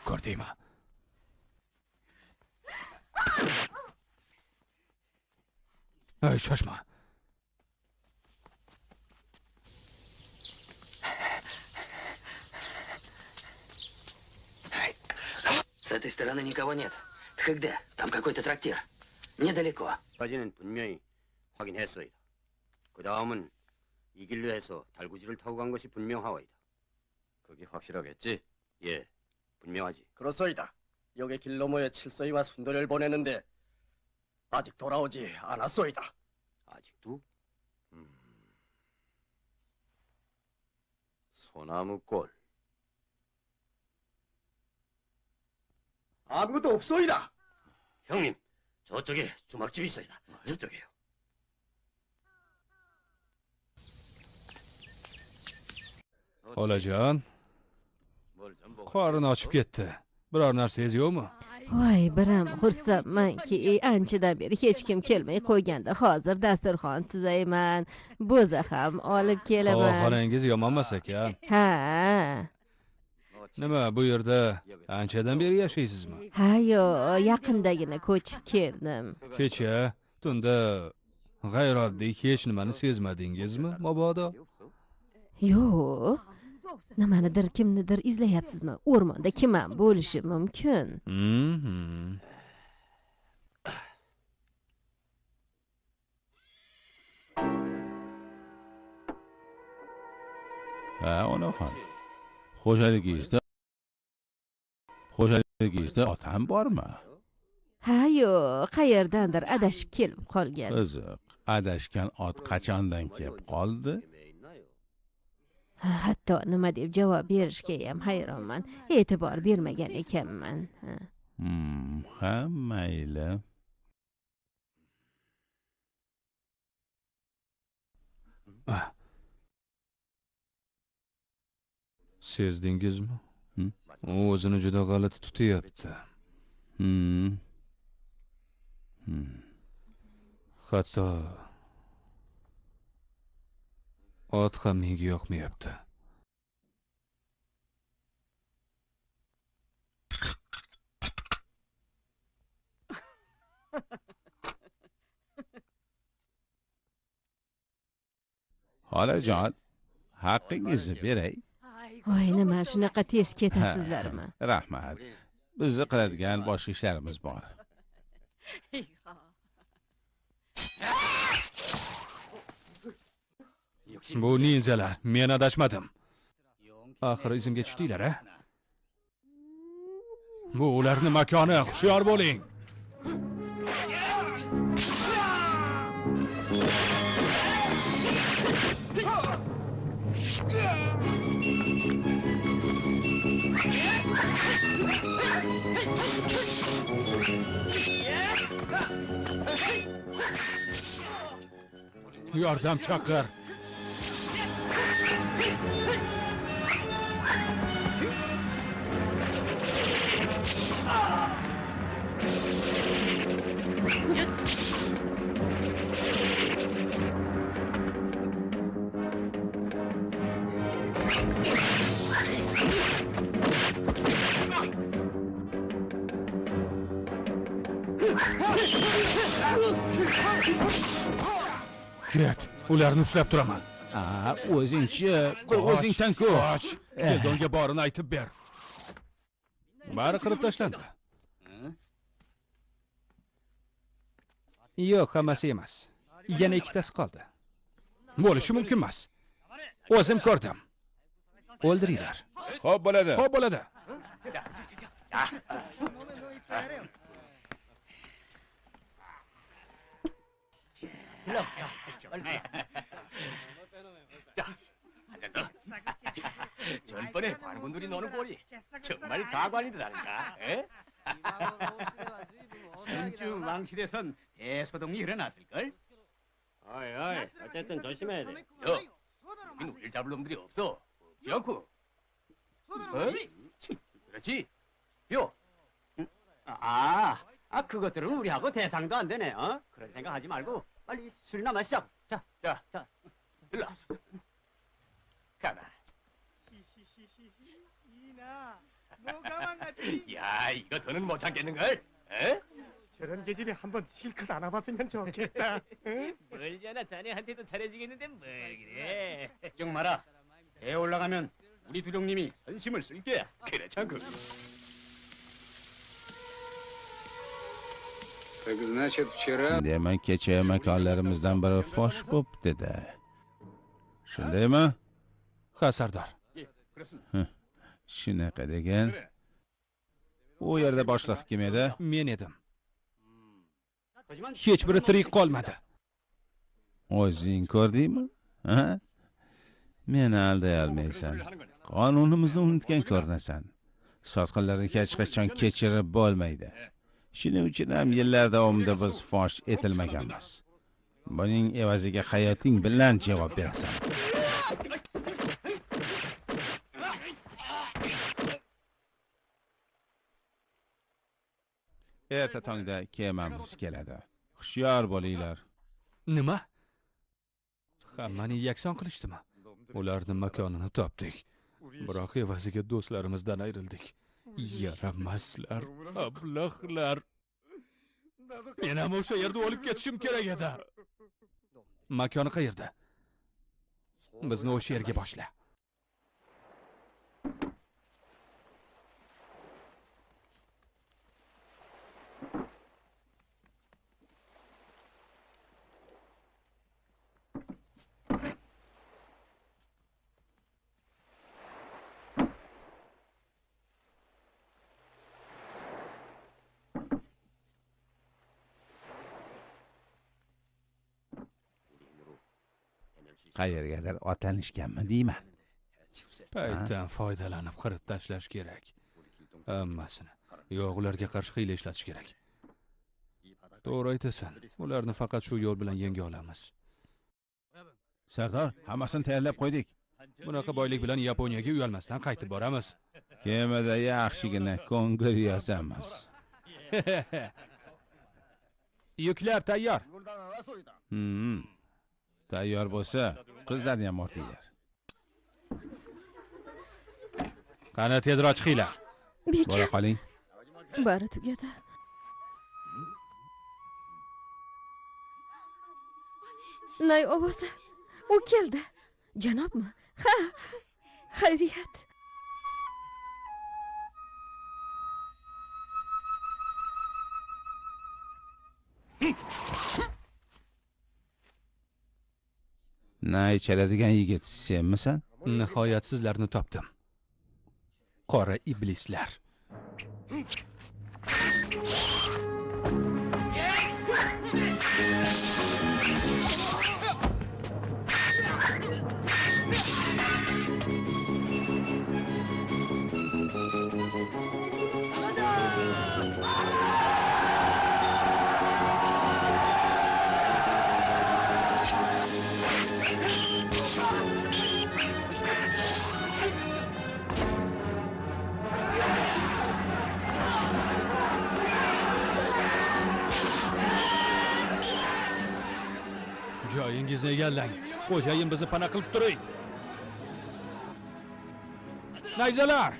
Speaker 3: Ko'rdingmi? Ay, shoshma.
Speaker 10: С этой стороны никого нет. Тхэгде, там какой-то трактир. Недалеко.
Speaker 9: 까지는 분명히 확인했어이다. 그 다음은 이 길로 해서 달구지를 타고 간 것이 분명하오이다.
Speaker 11: 그게 확실하겠지?
Speaker 9: 예, 분명하지.
Speaker 15: 그렇소이다. 여기 길 너머에 칠서이와 순돌이를 보냈는데 아직 돌아오지 않았소이다.
Speaker 9: 아직도?
Speaker 11: 소나무골.
Speaker 15: 아무것도 없소이다.
Speaker 9: 형님, 저쪽에 주막집이 있어이다. 저쪽에요.
Speaker 3: Olajon, qorin ochib ketdi. Biror narsangiz yo'qmi?
Speaker 4: Voy, biram xursandmanki, anchadan beri hech kim kelmay qo'yganda hozir dasturxon tuzayman. Bo'za ham olib kelaman.
Speaker 3: Xonangiz yomonmas ekan.
Speaker 4: Ha.
Speaker 3: Nima, bu yerda anchadan beri yashaysizmi?
Speaker 4: Ha, yo'q, yaqindagina ko'chib keldim.
Speaker 3: Kecha tunda g'ayrioddiy hech nimani sezmadingizmi, mabodo?
Speaker 4: Yo'q. Nimanidir, kimnidir izlayapsizmi? O'rmonda kim ham bo'lishi mumkin?
Speaker 2: Ha, onaxon. Xo'jaligingizda otam bormi?
Speaker 4: Ha, yo'q, qayerdandir adashib kelib qolgan.
Speaker 2: Qiziq, adashgan ot qachondan kelib qoldi?
Speaker 4: Hatto nima deb javob berishga ham hayronman. E'tibor bermagan ekanman.
Speaker 2: Ha, mayli.
Speaker 3: Sezdingizmi? U o'zini juda g'alati tutyapti. Hatto ot ham menga yoqmayapti.
Speaker 2: Xolajon, haqqingizni beray.
Speaker 4: Voy, nima shunaqa tez ketasizlarmi?
Speaker 2: Rahmat. Bizni qiladigan boshqa ishlarimiz bor.
Speaker 3: Bu ninjalar, men adashmadim. Axir izimga tushdinglar-a? Bu ularning makoni, hushyor bo'ling. Yordam chaqir. Ket, ularni ushlab turaman.
Speaker 2: O'zing-chi, o'zingsan-ku.
Speaker 3: Qoch. Keldonga borini aytib ber. Bari qirib tashlandi. Yo'q, hammasi emas. Yana ikkitasi qoldi. Bo'lishi mumkin emas. O'zim ko'rdim. O'ldiringlar.
Speaker 2: Xo'p bo'ladi.
Speaker 3: Xo'p bo'ladi.
Speaker 11: 전번에 관군들이 노는 꼴이 정말 가관이더라니까.
Speaker 9: 신주 왕실에선 대소동이 일어났을걸?
Speaker 7: 어이, 어쨌든 조심해야 돼.
Speaker 11: 여, 여긴 우릴 잡을 놈들이 없어. 없지 않고. 그렇지. 요.
Speaker 9: 그것들은 우리하고 대상도 안 되네. 그런 생각하지 말고 빨리 술이나 마시자. 자.
Speaker 11: 일로. 가나. 야, 이거 더는 못 참겠는걸? 에?
Speaker 13: 저런 계집이 한번 실컷 안아봤으면 좋겠다.
Speaker 8: 멀잖아, 자네한테도 잘해주겠는데 뭘 그래.
Speaker 9: 걱정 마라. 배에 올라가면 우리 두령님이 선심을 쓸게.
Speaker 11: 그렇지 않고.
Speaker 6: Так значит, вчера...
Speaker 2: Demak, kecha makonlarimizdan biri fosh bo'pti-da. Shundaymi?
Speaker 3: Ha, Sardor.
Speaker 2: Shunaqa degan. U yerda boshliq kim edi?
Speaker 3: Men edim. Hech biri tirik qolmadi.
Speaker 2: O'zing ko'rdingmi? Ha? Meni alday olmaysan. Qonunimizni unutgan ko'rinasan. Sotqinlarni hech qachon kechirib bo'lmaydi. Shuning uchun ham yillar davomida biz fosh etilmaganmiz. Buning evaziga hayoting bilan javob berasan. Erta tongda kemamiz keladi. Hushyor bo'linglar.
Speaker 3: Nima? Hammani yakson qilishdimi? Ularning makonini topdik. Biroq evaziga do'stlarimizdan ayrildik. Yaramaslar, ablahlar. Men ham o'sha yerda o'lib ketishim kerak edi. Makoni qayerda? Bizni o'sha yerga boshla.
Speaker 2: Qayergadir otlanishganmi deyman.
Speaker 3: Paytdan foydalanib qirib tashlash kerak. Hammasini. Yo'q, ularga qarshi hiyla ishlatish kerak. To'g'ri aytasan. Ularni faqat shu yo'l bilan yenga olamiz.
Speaker 2: Sardor, hammasini tayyorlab qo'ydik.
Speaker 3: Bunaqa boylik bilan Yaponiyaga uyalmasdan qaytib boramiz.
Speaker 2: Kemada yaxshigina ko'ngil yozamiz.
Speaker 3: Yuklar tayyor.
Speaker 2: Tayyor bo'lsa, qizlarni ham ortinglar.
Speaker 3: Qani tezroq chiqinglar.
Speaker 2: Bora qoling.
Speaker 4: Bari tugadi. Nay ovozi. U keldi. Janobmi? Ha. Xayriyat.
Speaker 2: Nay chaladigan yigit senmisan?
Speaker 3: Nihoyat sizlarni topdim. Qora iblislar. Joyingizni egallang. Xo'jayin bizni pana qilib turing. Nayzalar!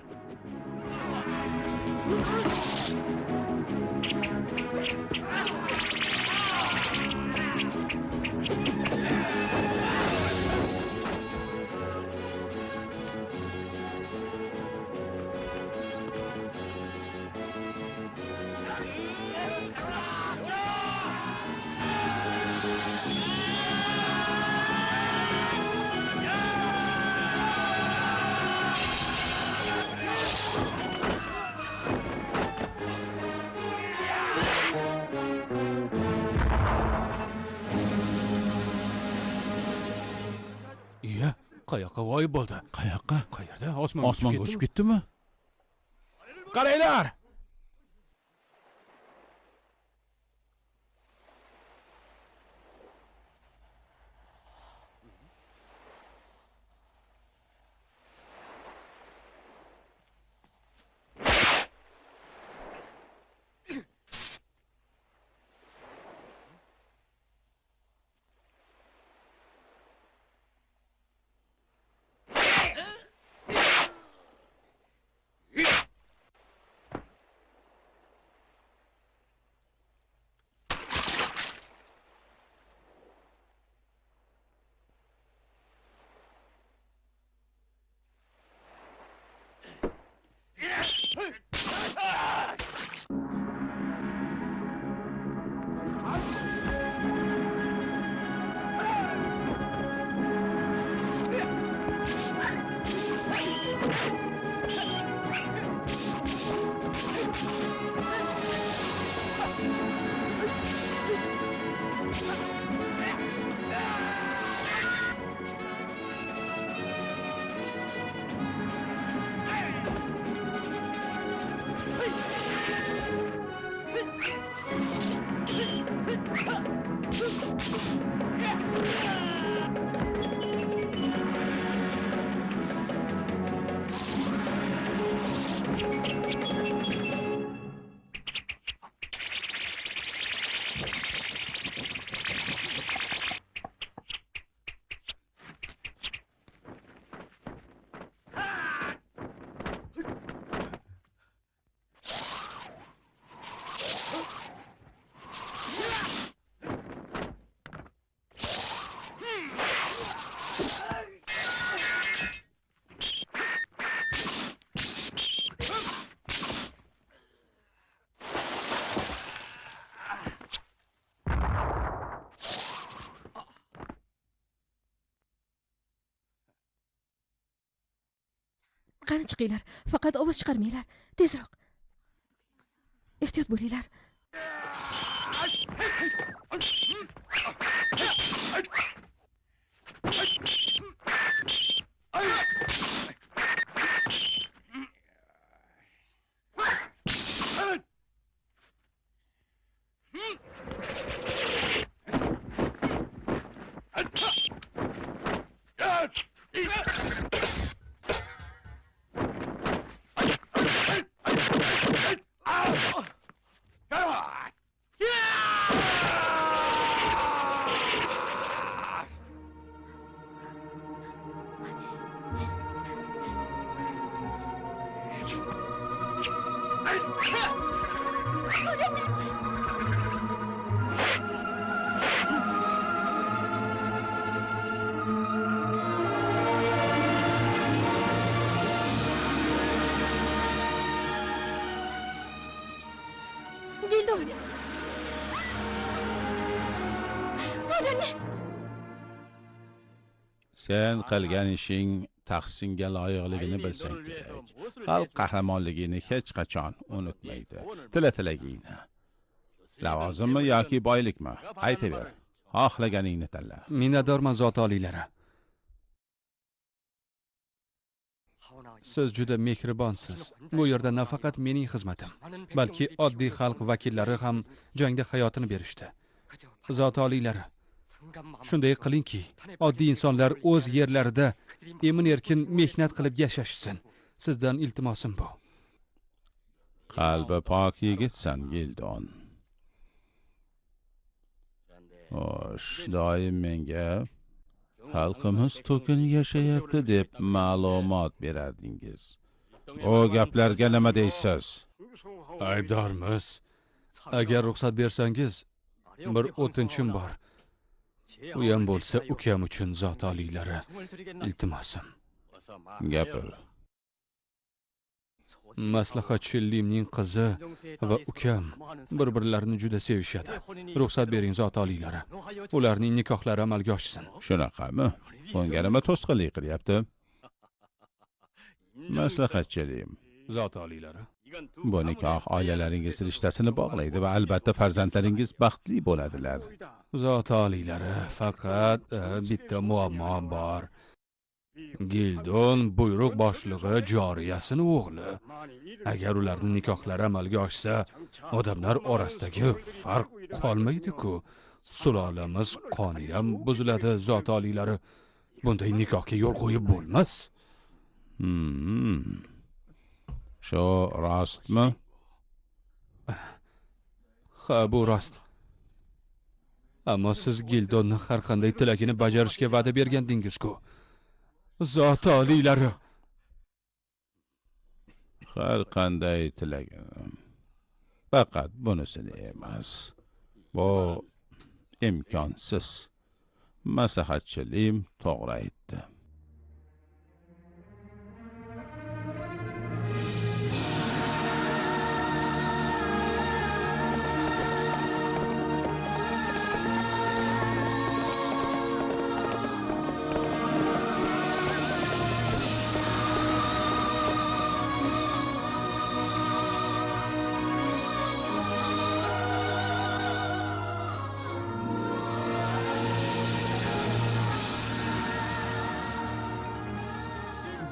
Speaker 3: Iya, qayoqqa g'oyib bo'ldi?
Speaker 2: Qayoqqa?
Speaker 3: Qayerda? Osmonga
Speaker 2: Osmonga uchib ketdimi?
Speaker 3: Qaranglar!
Speaker 4: Qani chiqinglar, faqat ovoz chiqarmanglar. Tezroq. Ehtiyot bo'linglar. Gildon.
Speaker 2: Sen qilgan ishing tahsinga loyiqligini bilsang kerak. Xalq qahramonligini hech qachon unutmaydi. Tilagingni. Lavozimmi yoki boylikmi? Aytaver. Xohlaganingni tanla.
Speaker 3: Minnatdorman zot oliylari. Siz juda mehribonsiz. Bu yerda nafaqat mening xizmatim, balki oddiy xalq vakillari ham jangda hayotini berishdi. Zot oliylari, shunday qilingki, oddiy insonlar o'z yerlarida emin-erkin mehnat qilib yashashsin. Sizdan iltimosim bu.
Speaker 2: Qalbi pok yigitsan, Gildon. Xo'sh, doim menga xalqimiz to'kin yashayapti deb ma'lumot berardingiz. bu gaplarga nima deysiz?
Speaker 3: Aybdormiz. Agar ruxsat bersangiz, bir o'tinchim bor. U ham bo'lsa ukam uchun zot oliylari. Iltimosim.
Speaker 2: Gapir.
Speaker 3: Maslahatchi Limning qizi va ukam bir-birlarini juda sevishadi. Ruxsat bering zot oliylari. Ularning nikohlari amalga oshsin.
Speaker 2: Shunaqami? Bunga nima to'sqinlik qilyapti? Maslahatchilim.
Speaker 3: Zot oliylari.
Speaker 2: Bu nikoh oilalaringiz rishtasini bog'laydi va albatta farzandlaringiz baxtli bo'ladilar.
Speaker 3: Zot oliylari, faqat bitta muammo bor. Gildon buyruq boshlig'i joriyasini o'g'li. Agar ularning nikohlari amalga oshsa, odamlar orasidagi farq qolmaydi-ku. Sulolamiz qoni ham buziladi, zot oliylari. Bunday nikohga yo'l qo'yib bo'lmas.
Speaker 2: Shu rostmi?
Speaker 3: Ha, bu rost. Ammo siz Gildonni har qanday tilagini bajarishga va'da bergandingiz-ku. Zot oliylari.
Speaker 2: Har qanday tilagim. Faqat bunisini emas. Bu imkonsiz. Maslahatchilim to'g'ri aytdi.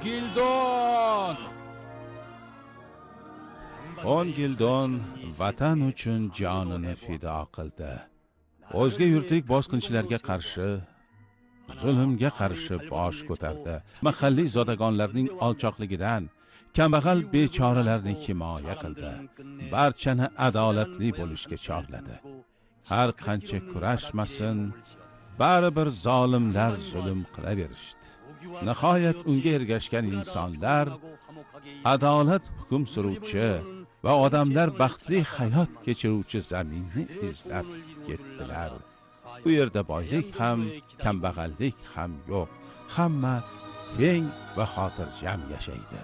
Speaker 2: Gildon! Gildon vatan uchun jonini fido qildi. O'zga yurtlik bosqinchilarga qarshi, zulmga qarshi bosh ko'tardi. Mahalliy zodagonlarning olchoqligidan kambag'al bechoralarni himoya qildi. Barchani adolatli bo'lishga chorladi. Har qancha kurashmasin, baribir zolimlar zulm qilaverishdi. Nihoyat unga ergashgan insonlar adolat hukm suruvchi va odamlar baxtli hayot kechiruvchi zaminni izlab ketdilar. Bu yerda boylik ham, kambag'allik ham yo'q. Hamma teng va xotirjam yashaydi.